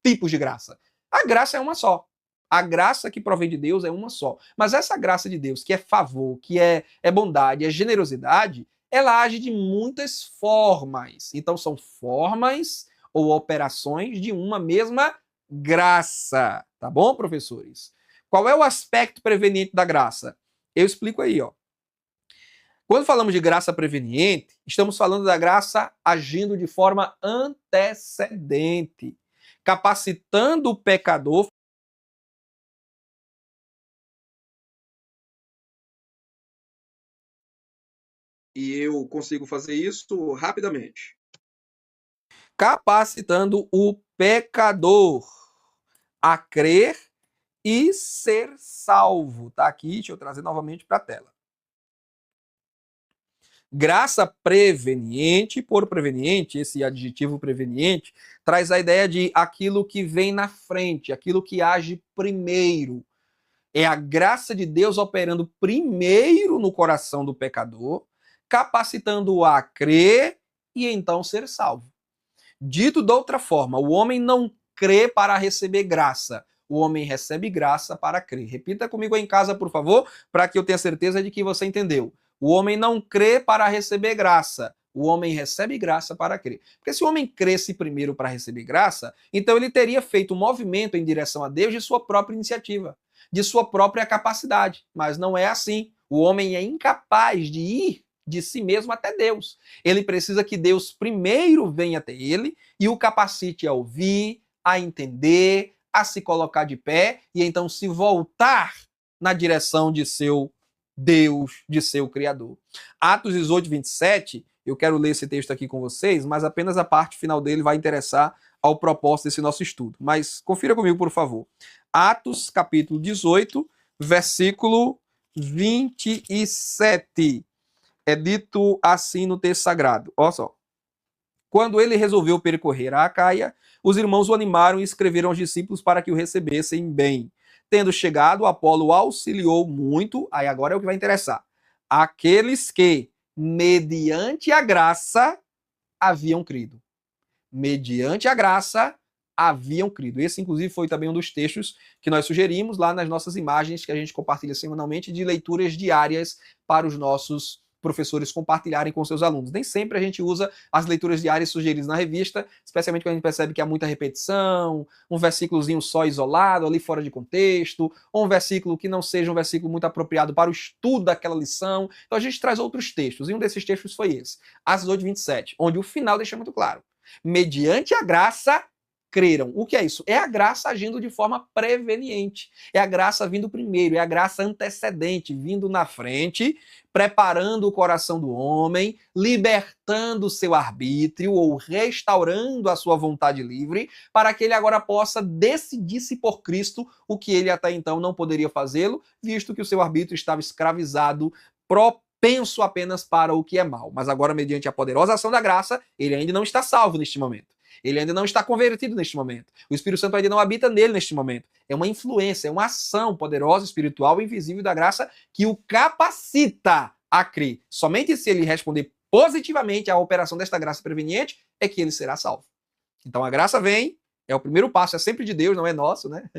tipos de graça. A graça é uma só. A graça que provém de Deus é uma só. Mas essa graça de Deus, que é favor, que é bondade, é generosidade, ela age de muitas formas. Então são formas ou operações de uma mesma graça. Tá bom, professores? Qual é o aspecto preveniente da graça? Eu explico aí, ó. Quando falamos de graça preveniente, estamos falando da graça agindo de forma antecedente, capacitando o pecador. E eu consigo fazer isso rapidamente. Capacitando o pecador a crer e ser salvo. Tá aqui, deixa eu trazer novamente para a tela. Graça preveniente, por preveniente, esse adjetivo preveniente, traz a ideia de aquilo que vem na frente, aquilo que age primeiro. É a graça de Deus operando primeiro no coração do pecador, capacitando-o a crer e então ser salvo. Dito de outra forma, o homem não crê para receber graça, o homem recebe graça para crer. Repita comigo aí em casa, por favor, para que eu tenha certeza de que você entendeu. O homem não crê para receber graça, o homem recebe graça para crer. Porque se o homem cresce primeiro para receber graça, então ele teria feito um movimento em direção a Deus de sua própria iniciativa, de sua própria capacidade. Mas não é assim. O homem é incapaz de ir de si mesmo até Deus. Ele precisa que Deus primeiro venha até ele e o capacite a ouvir, a entender, a se colocar de pé e então se voltar na direção de seu Deus, de seu Criador. Atos 18, 27, eu quero ler esse texto aqui com vocês, mas apenas a parte final dele vai interessar ao propósito desse nosso estudo. Mas confira comigo, por favor. Atos, capítulo 18, versículo 27. É dito assim no texto sagrado. Olha só. Quando ele resolveu percorrer a Acaia, os irmãos o animaram e escreveram aos discípulos para que o recebessem bem. Tendo chegado, Apolo auxiliou muito, aí agora é o que vai interessar, aqueles que, mediante a graça, haviam crido. Mediante a graça, haviam crido. Esse, inclusive, foi também um dos textos que nós sugerimos lá nas nossas imagens que a gente compartilha semanalmente de leituras diárias para os nossos professores compartilharem com seus alunos. Nem sempre a gente usa as leituras diárias sugeridas na revista, especialmente quando a gente percebe que há muita repetição, um versículozinho só isolado, ali fora de contexto, ou um versículo que não seja um versículo muito apropriado para o estudo daquela lição. Então a gente traz outros textos, e um desses textos foi esse, Atos 8, 27, onde o final deixa muito claro. Mediante a graça, creram. O que é isso? É a graça agindo de forma preveniente. É a graça vindo primeiro, é a graça antecedente, vindo na frente, preparando o coração do homem, libertando o seu arbítrio ou restaurando a sua vontade livre, para que ele agora possa decidir-se por Cristo, o que ele até então não poderia fazê-lo, visto que o seu arbítrio estava escravizado, propenso apenas para o que é mal. Mas agora, mediante a poderosa ação da graça, ele ainda não está salvo neste momento. Ele ainda não está convertido neste momento. O Espírito Santo ainda não habita nele neste momento. É uma influência, é uma ação poderosa, espiritual e invisível da graça que o capacita a crer. Somente se ele responder positivamente à operação desta graça preveniente é que ele será salvo. Então a graça vem, é o primeiro passo, é sempre de Deus, não é nosso, né?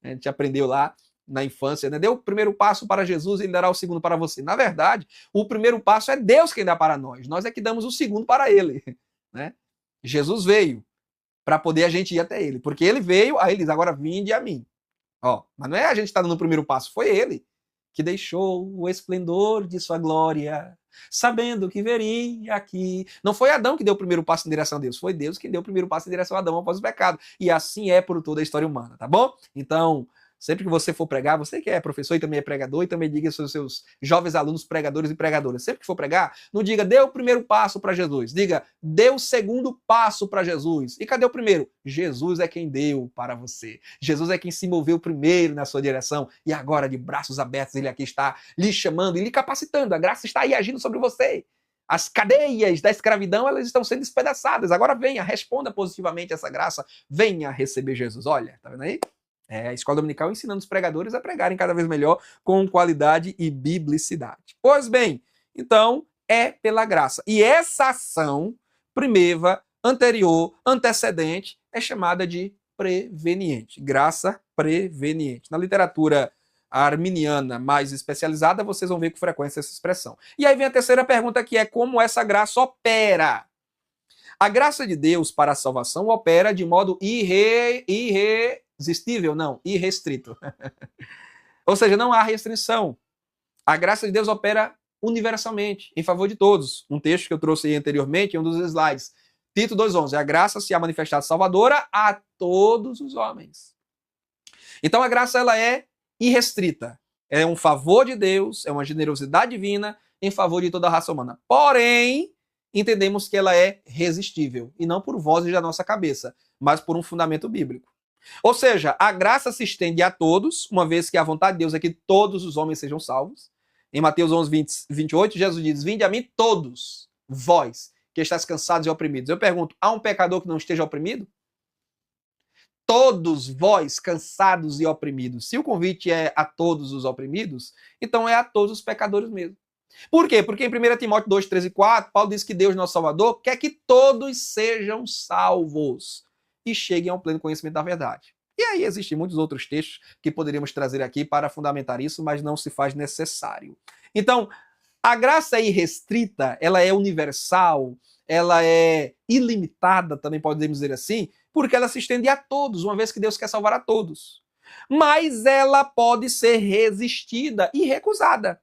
A gente aprendeu lá na infância, né? Dê o primeiro passo para Jesus e ele dará o segundo para você. Na verdade, o primeiro passo é Deus quem dá para nós. Nós é que damos o segundo para ele, né? Jesus veio para poder a gente ir até ele. Porque ele veio, aí ele diz, agora vinde a mim. Ó, mas não é a gente que está dando o primeiro passo, foi ele que deixou o esplendor de sua glória, sabendo que veria aqui. Não foi Adão que deu o primeiro passo em direção a Deus, foi Deus que deu o primeiro passo em direção a Adão após o pecado. E assim é por toda a história humana, tá bom? Então, sempre que você for pregar, você que é professor e também é pregador, e também diga aos seus jovens alunos pregadores e pregadoras, sempre que for pregar, não diga, dê o primeiro passo para Jesus, diga, dê o segundo passo para Jesus. E cadê o primeiro? Jesus é quem deu para você. Jesus é quem se moveu primeiro na sua direção, e agora, de braços abertos, ele aqui está lhe chamando e lhe capacitando, a graça está aí agindo sobre você. As cadeias da escravidão, elas estão sendo despedaçadas. Agora venha, responda positivamente essa graça, venha receber Jesus. Olha, tá vendo aí? É a escola dominical ensinando os pregadores a pregarem cada vez melhor com qualidade e biblicidade. Pois bem, então é pela graça. E essa ação primeva, anterior, antecedente, é chamada de preveniente. Graça preveniente. Na literatura arminiana mais especializada, vocês vão ver com frequência essa expressão. E aí vem a terceira pergunta, que é como essa graça opera. A graça de Deus para a salvação opera de modo irresistível, não, irrestrito. Ou seja, não há restrição. A graça de Deus opera universalmente, em favor de todos. Um texto que eu trouxe aí anteriormente, em um dos slides. Tito 2,11. A graça se há manifestado salvadora a todos os homens. Então a graça ela é irrestrita. É um favor de Deus, é uma generosidade divina em favor de toda a raça humana. Porém, entendemos que ela é resistível, e não por vozes da nossa cabeça, mas por um fundamento bíblico. Ou seja, a graça se estende a todos, uma vez que a vontade de Deus é que todos os homens sejam salvos. Em Mateus 11, 28, Jesus diz, vinde a mim todos, vós, que estáis cansados e oprimidos. Eu pergunto, há um pecador que não esteja oprimido? Todos vós cansados e oprimidos. Se o convite é a todos os oprimidos, então é a todos os pecadores mesmo. Por quê? Porque em 1 Timóteo 2, 3 e 4, Paulo diz que Deus, nosso Salvador, quer que todos sejam salvos e cheguem ao pleno conhecimento da verdade. E aí existem muitos outros textos que poderíamos trazer aqui para fundamentar isso, mas não se faz necessário. Então, a graça é irrestrita, ela é universal, ela é ilimitada, também podemos dizer assim, porque ela se estende a todos, uma vez que Deus quer salvar a todos. Mas ela pode ser resistida e recusada.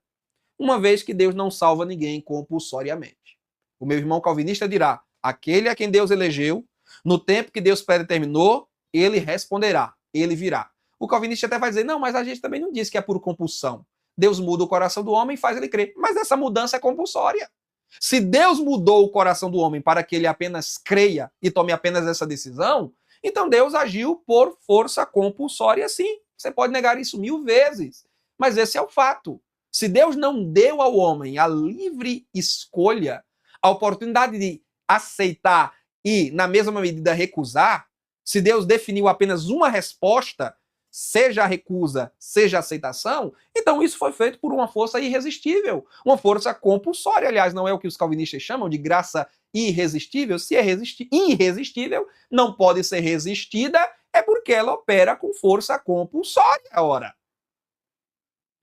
uma vez que Deus não salva ninguém compulsoriamente. O meu irmão calvinista dirá: aquele a quem Deus elegeu, no tempo que Deus predeterminou, ele responderá, ele virá. O calvinista até vai dizer: não, mas a gente também não diz que é por compulsão. Deus muda o coração do homem e faz ele crer. Mas essa mudança é compulsória. Se Deus mudou o coração do homem para que ele apenas creia e tome apenas essa decisão, então Deus agiu por força compulsória, sim. Você pode negar isso 1000 vezes, mas esse é o fato. Se Deus não deu ao homem a livre escolha, a oportunidade de aceitar e, na mesma medida, recusar, se Deus definiu apenas uma resposta, seja a recusa, seja a aceitação, então isso foi feito por uma força irresistível, uma força compulsória. Aliás, não é o que os calvinistas chamam de graça irresistível. Se é irresistível, não pode ser resistida, é porque ela opera com força compulsória. Ora,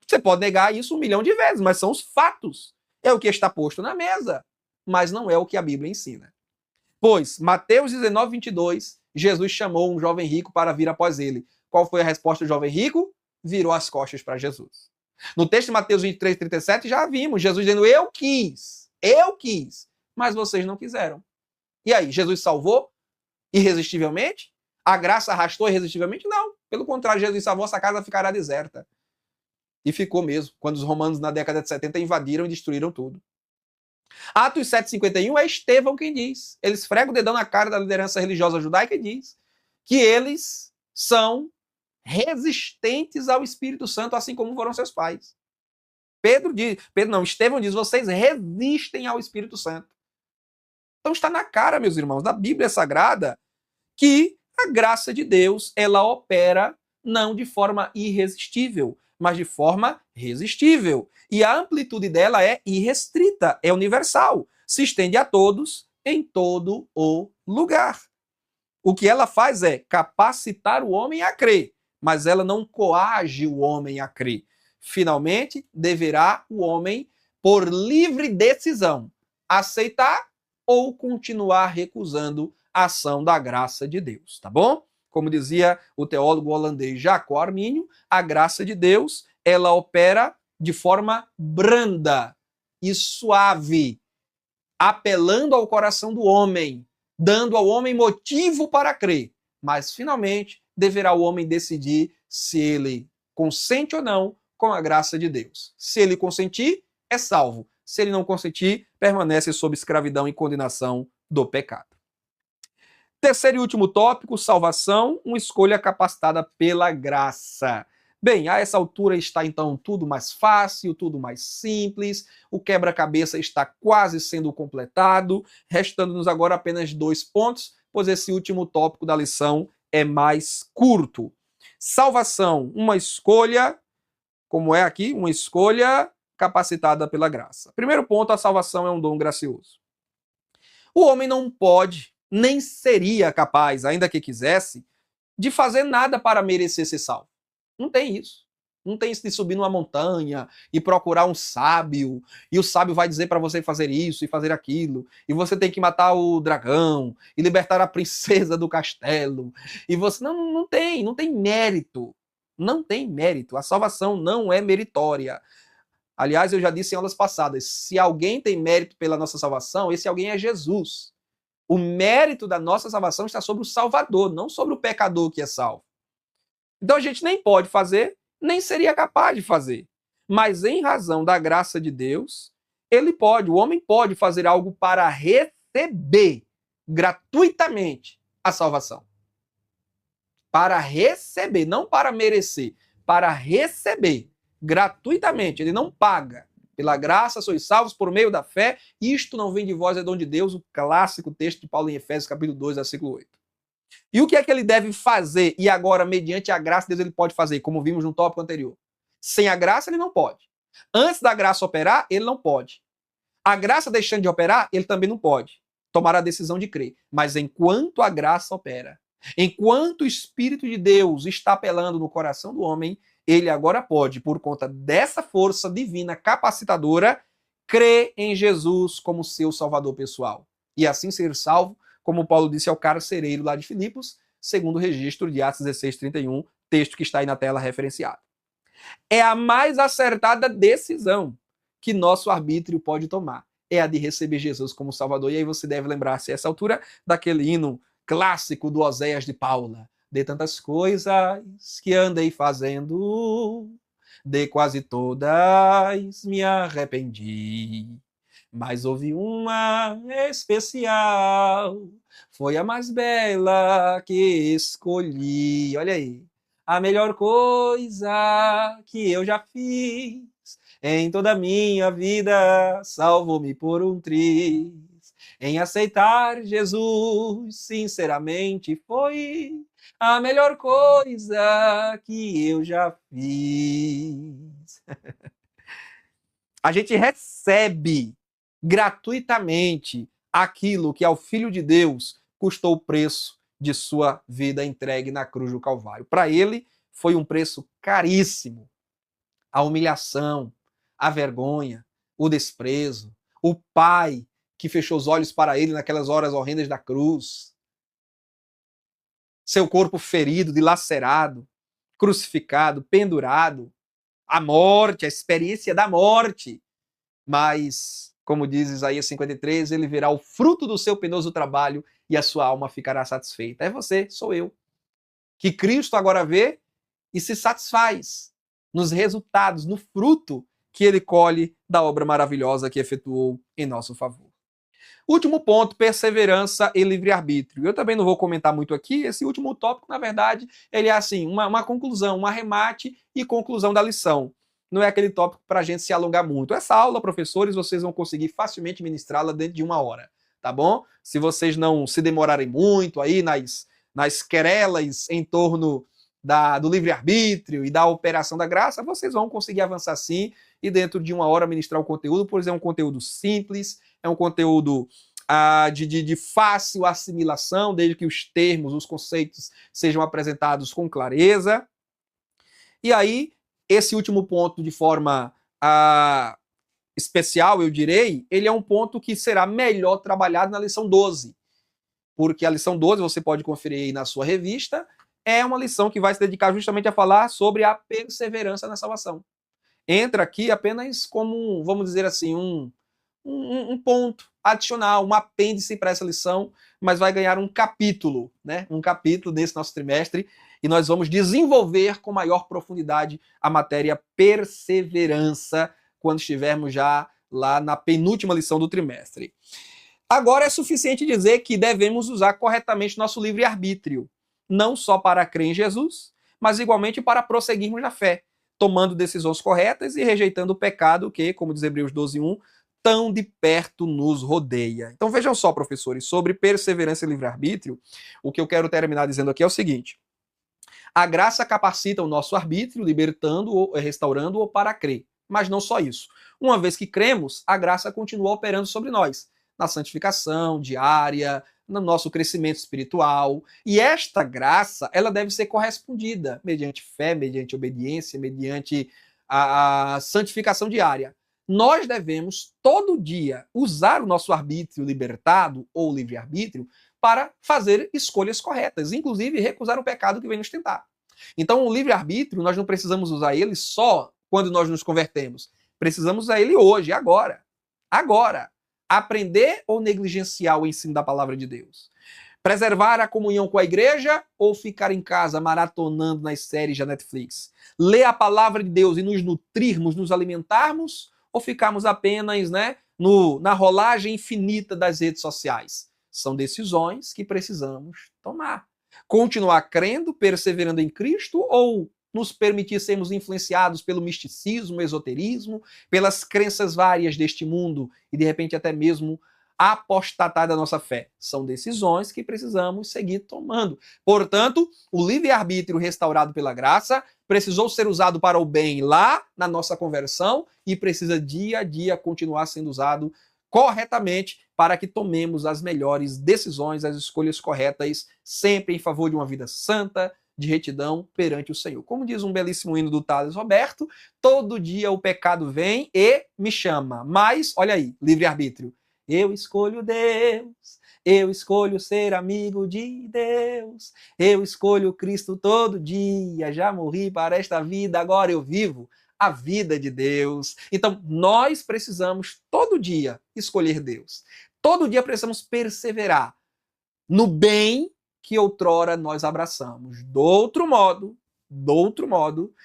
você pode negar isso 1 milhão de vezes, mas são os fatos. É o que está posto na mesa, mas não é o que a Bíblia ensina. Pois, Mateus 19, 22, Jesus chamou um jovem rico para vir após ele. Qual foi a resposta do jovem rico? Virou as costas para Jesus. No texto de Mateus 23, 37, já vimos Jesus dizendo: eu quis, mas vocês não quiseram. E aí, Jesus salvou irresistivelmente? A graça arrastou irresistivelmente? Não. Pelo contrário, Jesus salvou, essa casa ficará deserta. E ficou mesmo, quando os romanos na década de 70 invadiram e destruíram tudo. Atos 7,51 é Estevão quem diz. Ele esfrega o dedão na cara da liderança religiosa judaica e diz que eles são resistentes ao Espírito Santo, assim como foram seus pais. Estevão diz: vocês resistem ao Espírito Santo. Então está na cara, meus irmãos, da Bíblia Sagrada, que a graça de Deus, ela opera não de forma irresistível, mas de forma resistível. E a amplitude dela é irrestrita, é universal, se estende a todos, em todo o lugar. O que ela faz é capacitar o homem a crer, mas ela não coage o homem a crer. Finalmente, deverá o homem, por livre decisão, aceitar ou continuar recusando a ação da graça de Deus, tá bom? Como dizia o teólogo holandês Jacob Arminio, a graça de Deus, ela opera de forma branda e suave, apelando ao coração do homem, dando ao homem motivo para crer. Mas, finalmente, deverá o homem decidir se ele consente ou não com a graça de Deus. Se ele consentir, é salvo. Se ele não consentir, permanece sob escravidão e condenação do pecado. Terceiro e último tópico, salvação, uma escolha capacitada pela graça. Bem, a essa altura está então tudo mais fácil, tudo mais simples, o quebra-cabeça está quase sendo completado, restando-nos agora apenas 2 pontos, pois esse último tópico da lição é mais curto. Salvação, uma escolha, como é aqui, uma escolha capacitada pela graça. Primeiro ponto, a salvação é um dom gracioso. O homem não pode, nem seria capaz, ainda que quisesse, de fazer nada para merecer ser salvo. Não tem isso. Não tem isso de subir numa montanha e procurar um sábio, e o sábio vai dizer para você fazer isso e fazer aquilo, e você tem que matar o dragão e libertar a princesa do castelo. E você não tem mérito. Não tem mérito. A salvação não é meritória. Aliás, eu já disse em aulas passadas, se alguém tem mérito pela nossa salvação, esse alguém é Jesus. O mérito da nossa salvação está sobre o Salvador, não sobre o pecador que é salvo. Então a gente nem pode fazer, nem seria capaz de fazer. Mas em razão da graça de Deus, ele pode, o homem pode fazer algo para receber gratuitamente a salvação. Para receber, não para merecer, para receber gratuitamente. Ele não paga. Pela graça sois salvos por meio da fé, isto não vem de vós, é dom de Deus, o clássico texto de Paulo em Efésios, capítulo 2, versículo 8. E o que é que ele deve fazer? E agora, mediante a graça de Deus, ele pode fazer, como vimos no tópico anterior. Sem a graça, ele não pode. Antes da graça operar, ele não pode. A graça deixando de operar, ele também não pode. Tomar a decisão de crer. Mas enquanto a graça opera, enquanto o Espírito de Deus está apelando no coração do homem, ele agora pode, por conta dessa força divina capacitadora, crer em Jesus como seu salvador pessoal. E assim ser salvo, como Paulo disse ao carcereiro lá de Filipos, segundo o registro de Atos 16, 31, texto que está aí na tela referenciado. É a mais acertada decisão. que nosso arbítrio pode tomar. É a de receber Jesus como Salvador. E aí você deve lembrar-se, a essa altura, daquele hino clássico do Oséias de Paula. De tantas coisas que andei fazendo, de quase todas me arrependi. Mas houve uma especial, foi a mais bela que escolhi. Olha aí, a melhor coisa que eu já fiz em toda a minha vida, salvou-me por um triz. Em aceitar Jesus, sinceramente, foi a melhor coisa que eu já fiz. A gente recebe gratuitamente aquilo que ao Filho de Deus custou o preço de sua vida entregue na cruz do Calvário. Para ele, foi um preço caríssimo. A humilhação, a vergonha, o desprezo, o Pai que fechou os olhos para ele naquelas horas horrendas da cruz, seu corpo ferido, dilacerado, crucificado, pendurado, a morte, a experiência da morte. Mas, como diz Isaías 53, ele verá o fruto do seu penoso trabalho e a sua alma ficará satisfeita. É você, sou eu, que Cristo agora vê e se satisfaz nos resultados, no fruto que ele colhe da obra maravilhosa que efetuou em nosso favor. Último ponto, perseverança e livre-arbítrio. Eu também não vou comentar muito aqui, esse último tópico, na verdade, ele é assim, uma conclusão, um arremate e conclusão da lição. Não é aquele tópico para a gente se alongar muito. Essa aula, professores, vocês vão conseguir facilmente ministrá-la dentro de 1 hora, tá bom? Se vocês não se demorarem muito aí nas querelas em torno do livre-arbítrio e da operação da graça, vocês vão conseguir avançar sim e dentro de 1 hora ministrar o conteúdo, pois é um conteúdo simples, é um conteúdo de fácil assimilação, desde que os termos, os conceitos sejam apresentados com clareza. E aí, esse último ponto, de forma especial, eu direi, ele é um ponto que será melhor trabalhado na lição 12. Porque a lição 12, você pode conferir aí na sua revista, é uma lição que vai se dedicar justamente a falar sobre a perseverança na salvação. Entra aqui apenas como, vamos dizer assim, um ponto adicional, um apêndice para essa lição, mas vai ganhar um capítulo, né? Um capítulo desse nosso trimestre, e nós vamos desenvolver com maior profundidade a matéria perseverança quando estivermos já lá na penúltima lição do trimestre. Agora é suficiente dizer que devemos usar corretamente nosso livre-arbítrio, não só para crer em Jesus, mas igualmente para prosseguirmos na fé, tomando decisões corretas e rejeitando o pecado que, como diz Hebreus 12:1, tão de perto nos rodeia. Então vejam só, professores, sobre perseverança e livre-arbítrio, o que eu quero terminar dizendo aqui é o seguinte: a graça capacita o nosso arbítrio, libertando-o, restaurando-o para crer. Mas não só isso. Uma vez que cremos, a graça continua operando sobre nós, na santificação diária, no nosso crescimento espiritual. E esta graça, ela deve ser correspondida mediante fé, mediante obediência, mediante a santificação diária. Nós devemos, todo dia, usar o nosso arbítrio libertado ou livre-arbítrio para fazer escolhas corretas, inclusive recusar o pecado que vem nos tentar. Então, o livre-arbítrio, nós não precisamos usar ele só quando nós nos convertemos. Precisamos usar ele hoje, agora. Agora. Aprender ou negligenciar o ensino da palavra de Deus? Preservar a comunhão com a igreja ou ficar em casa maratonando nas séries da Netflix? Ler a palavra de Deus e nos nutrirmos, nos alimentarmos? Ou ficarmos apenas, na rolagem infinita das redes sociais? São decisões que precisamos tomar. Continuar crendo, perseverando em Cristo, ou nos permitir sermos influenciados pelo misticismo, esoterismo, pelas crenças várias deste mundo e, de repente, até mesmo apostatar da nossa fé? São decisões que precisamos seguir tomando. Portanto, o livre-arbítrio restaurado pela graça precisou ser usado para o bem lá na nossa conversão e precisa dia a dia continuar sendo usado corretamente para que tomemos as melhores decisões, as escolhas corretas, sempre em favor de uma vida santa, de retidão perante o Senhor. Como diz um belíssimo hino do Thales Roberto, todo dia o pecado vem e me chama. Mas, olha aí, livre-arbítrio. Eu escolho Deus, eu escolho ser amigo de Deus, eu escolho Cristo todo dia, já morri para esta vida, agora eu vivo. a vida de Deus. Então, nós precisamos todo dia escolher Deus. Todo dia precisamos perseverar no bem que outrora nós abraçamos. Do outro modo,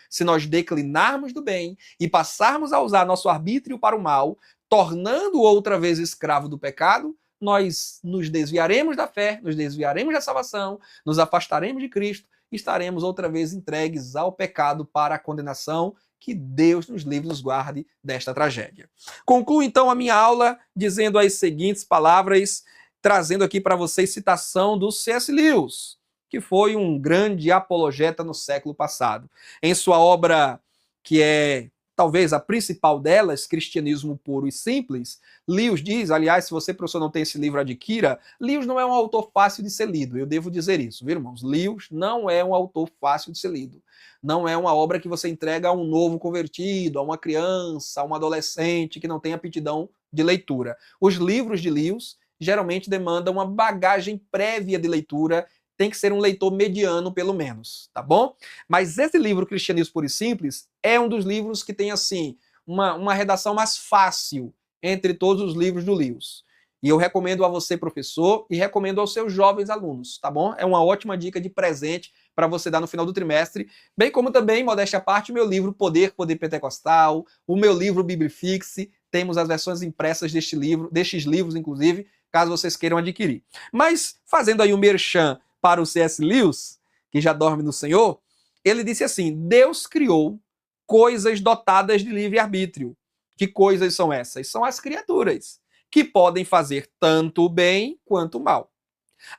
se nós declinarmos do bem e passarmos a usar nosso arbítrio para o mal, tornando outra vez escravo do pecado, nós nos desviaremos da fé, nos desviaremos da salvação, nos afastaremos de Cristo e estaremos outra vez entregues ao pecado para a condenação. Que Deus nos livre e nos guarde desta tragédia. Concluo então a minha aula dizendo as seguintes palavras, trazendo aqui para vocês citação do C.S. Lewis, que foi um grande apologeta no século passado. Em sua obra, que é talvez a principal delas, Cristianismo Puro e Simples, Lewis diz, aliás, se você, professor, não tem esse livro, adquira. Lewis não é um autor fácil de ser lido, eu devo dizer isso, viu, irmãos? Lewis não é um autor fácil de ser lido. Não é uma obra que você entrega a um novo convertido, a uma criança, a um adolescente que não tem aptidão de leitura. Os livros de Lewis geralmente demandam uma bagagem prévia de leitura, tem que ser um leitor mediano, pelo menos, tá bom? Mas esse livro, Cristianismo Puro e Simples, é um dos livros que tem, assim, uma redação mais fácil entre todos os livros do Lewis. E eu recomendo a você, professor, e recomendo aos seus jovens alunos, tá bom? É uma ótima dica de presente para você dar no final do trimestre, bem como também, modéstia à parte, o meu livro Poder Pentecostal, o meu livro Biblifixe, temos as versões impressas destes livros, inclusive, caso vocês queiram adquirir. Mas, fazendo aí um merchan para o C.S. Lewis, que já dorme no Senhor, ele disse assim, Deus criou coisas dotadas de livre-arbítrio. Que coisas são essas? São as criaturas, que podem fazer tanto o bem quanto o mal.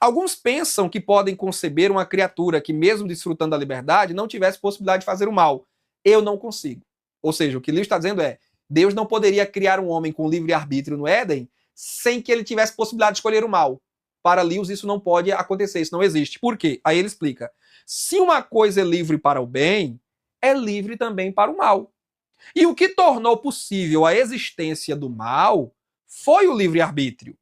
Alguns pensam que podem conceber uma criatura que, mesmo desfrutando da liberdade, não tivesse possibilidade de fazer o mal. Eu não consigo. Ou seja, o que Lewis está dizendo é, Deus não poderia criar um homem com livre-arbítrio no Éden sem que ele tivesse possibilidade de escolher o mal. Para Lewis isso não pode acontecer, isso não existe. Por quê? Aí ele explica. Se uma coisa é livre para o bem, é livre também para o mal. E o que tornou possível a existência do mal foi o livre-arbítrio.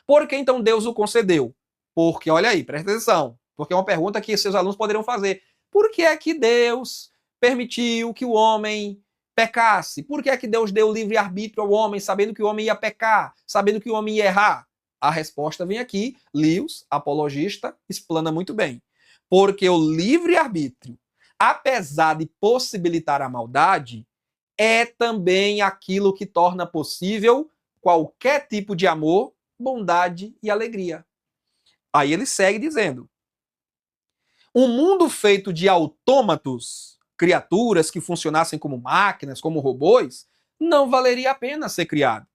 Por que então Deus o concedeu? Porque, olha aí, presta atenção, porque é uma pergunta que seus alunos poderiam fazer. Por que é que Deus permitiu que o homem pecasse? Por que é que Deus deu livre-arbítrio ao homem, sabendo que o homem ia pecar, sabendo que o homem ia errar? A resposta vem aqui, Lewis, apologista, explana muito bem. Porque o livre-arbítrio, apesar de possibilitar a maldade, é também aquilo que torna possível qualquer tipo de amor, bondade e alegria. Aí ele segue dizendo, um mundo feito de autômatos, criaturas que funcionassem como máquinas, como robôs, não valeria a pena ser criado.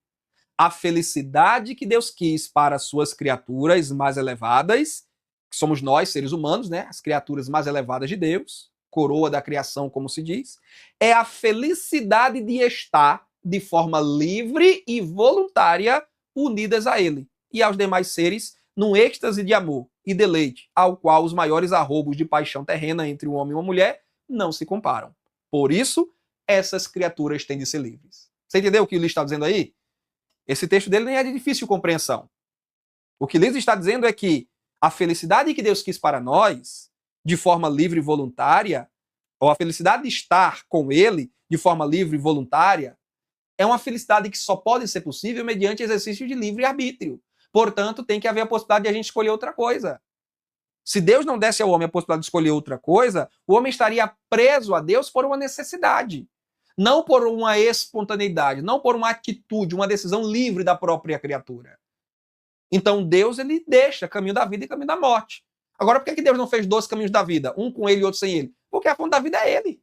A felicidade que Deus quis para as suas criaturas mais elevadas, que somos nós, seres humanos, né? As criaturas mais elevadas de Deus, coroa da criação, como se diz, é a felicidade de estar de forma livre e voluntária unidas a Ele e aos demais seres num êxtase de amor e deleite, ao qual os maiores arroubos de paixão terrena entre um homem e uma mulher não se comparam. Por isso, essas criaturas têm de ser livres. Você entendeu o que o Lewis está dizendo aí? Esse texto dele nem é de difícil compreensão. O que Lewis está dizendo é que a felicidade que Deus quis para nós, de forma livre e voluntária, ou a felicidade de estar com Ele, de forma livre e voluntária, é uma felicidade que só pode ser possível mediante exercício de livre-arbítrio. Portanto, tem que haver a possibilidade de a gente escolher outra coisa. Se Deus não desse ao homem a possibilidade de escolher outra coisa, o homem estaria preso a Deus por uma necessidade. Não por uma espontaneidade, não por uma atitude, uma decisão livre da própria criatura. Então Deus, ele deixa caminho da vida e caminho da morte. Agora, por que Deus não fez 2 caminhos da vida? Um com ele e outro sem ele? Porque a fonte da vida é ele.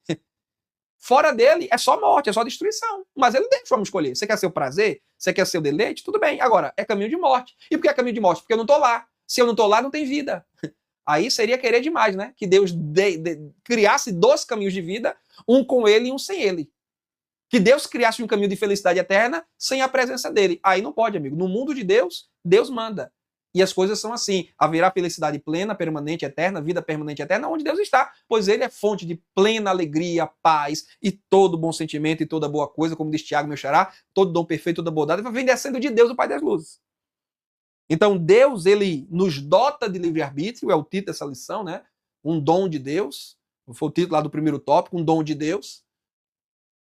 Fora dele é só morte, é só destruição. Mas ele deixa o homem escolher. Você quer seu prazer? Você quer seu deleite? Tudo bem. Agora, é caminho de morte. E por que é caminho de morte? Porque eu não estou lá. Se eu não estou lá, não tem vida. Aí seria querer demais, né? Que Deus criasse 2 caminhos de vida, um com ele e um sem ele. Que Deus criasse um caminho de felicidade eterna sem a presença dele. Aí não pode, amigo. No mundo de Deus, Deus manda. E as coisas são assim. Haverá felicidade plena, permanente, eterna, vida permanente, eterna, onde Deus está. Pois ele é fonte de plena alegria, paz e todo bom sentimento e toda boa coisa, como diz Tiago, meu xará, todo dom perfeito, toda bondade, vem descendo de Deus, o Pai das luzes. Então Deus, ele nos dota de livre-arbítrio, é o título dessa lição, né? Um dom de Deus. Foi o título lá do primeiro tópico, um dom de Deus.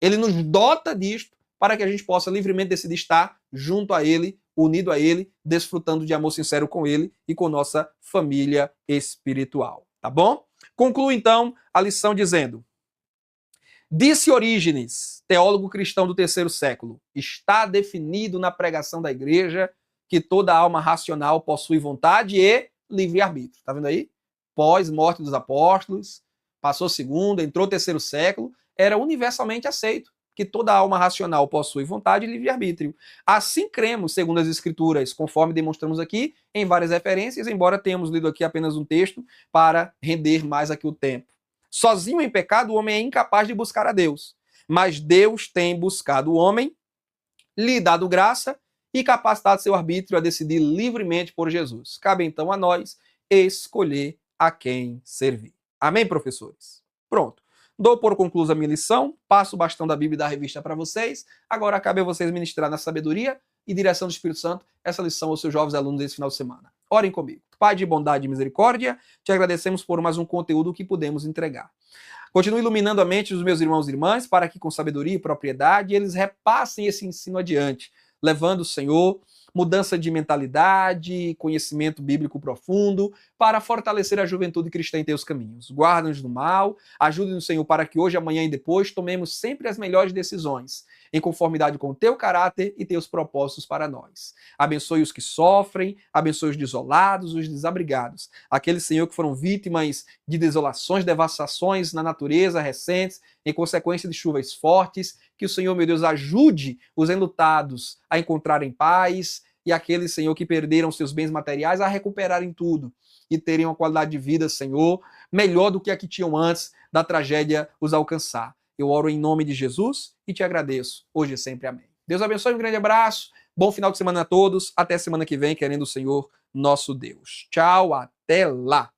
Ele nos dota disto para que a gente possa livremente decidir estar junto a Ele, unido a Ele, desfrutando de amor sincero com Ele e com nossa família espiritual. Tá bom? Concluo então a lição dizendo: disse Orígenes, teólogo cristão do terceiro século, está definido na pregação da igreja que toda alma racional possui vontade e livre-arbítrio. Tá vendo aí? Pós-morte dos apóstolos, passou segundo, entrou terceiro século, era universalmente aceito que toda alma racional possui vontade e livre-arbítrio. Assim cremos, segundo as Escrituras, conforme demonstramos aqui em várias referências, embora tenhamos lido aqui apenas um texto para render mais aqui o tempo. Sozinho em pecado, o homem é incapaz de buscar a Deus, mas Deus tem buscado o homem, lhe dado graça e capacitado seu arbítrio a decidir livremente por Jesus. Cabe então a nós escolher a quem servir. Amém, professores? Pronto. Dou por conclusa a minha lição, passo o bastão da Bíblia e da revista para vocês. Agora cabe a vocês ministrar na sabedoria e direção do Espírito Santo essa lição aos seus jovens alunos desse final de semana. Orem comigo. Pai de bondade e misericórdia, te agradecemos por mais um conteúdo que pudemos entregar. Continue iluminando a mente dos meus irmãos e irmãs para que com sabedoria e propriedade eles repassem esse ensino adiante, levando, Senhor, mudança de mentalidade, conhecimento bíblico profundo, para fortalecer a juventude cristã em teus caminhos. Guarda-nos do mal, ajude-nos, Senhor, para que hoje, amanhã e depois tomemos sempre as melhores decisões, em conformidade com o teu caráter e teus propósitos para nós. Abençoe os que sofrem, abençoe os desolados, os desabrigados, aqueles, Senhor, que foram vítimas de desolações, devastações na natureza recentes, em consequência de chuvas fortes, que o Senhor, meu Deus, ajude os enlutados a encontrarem paz e aqueles, Senhor, que perderam seus bens materiais a recuperarem tudo e terem uma qualidade de vida, Senhor, melhor do que a que tinham antes da tragédia os alcançar. Eu oro em nome de Jesus e te agradeço, hoje e sempre. Amém. Deus abençoe, um grande abraço, bom final de semana a todos, até semana que vem, querendo o Senhor, nosso Deus. Tchau, até lá!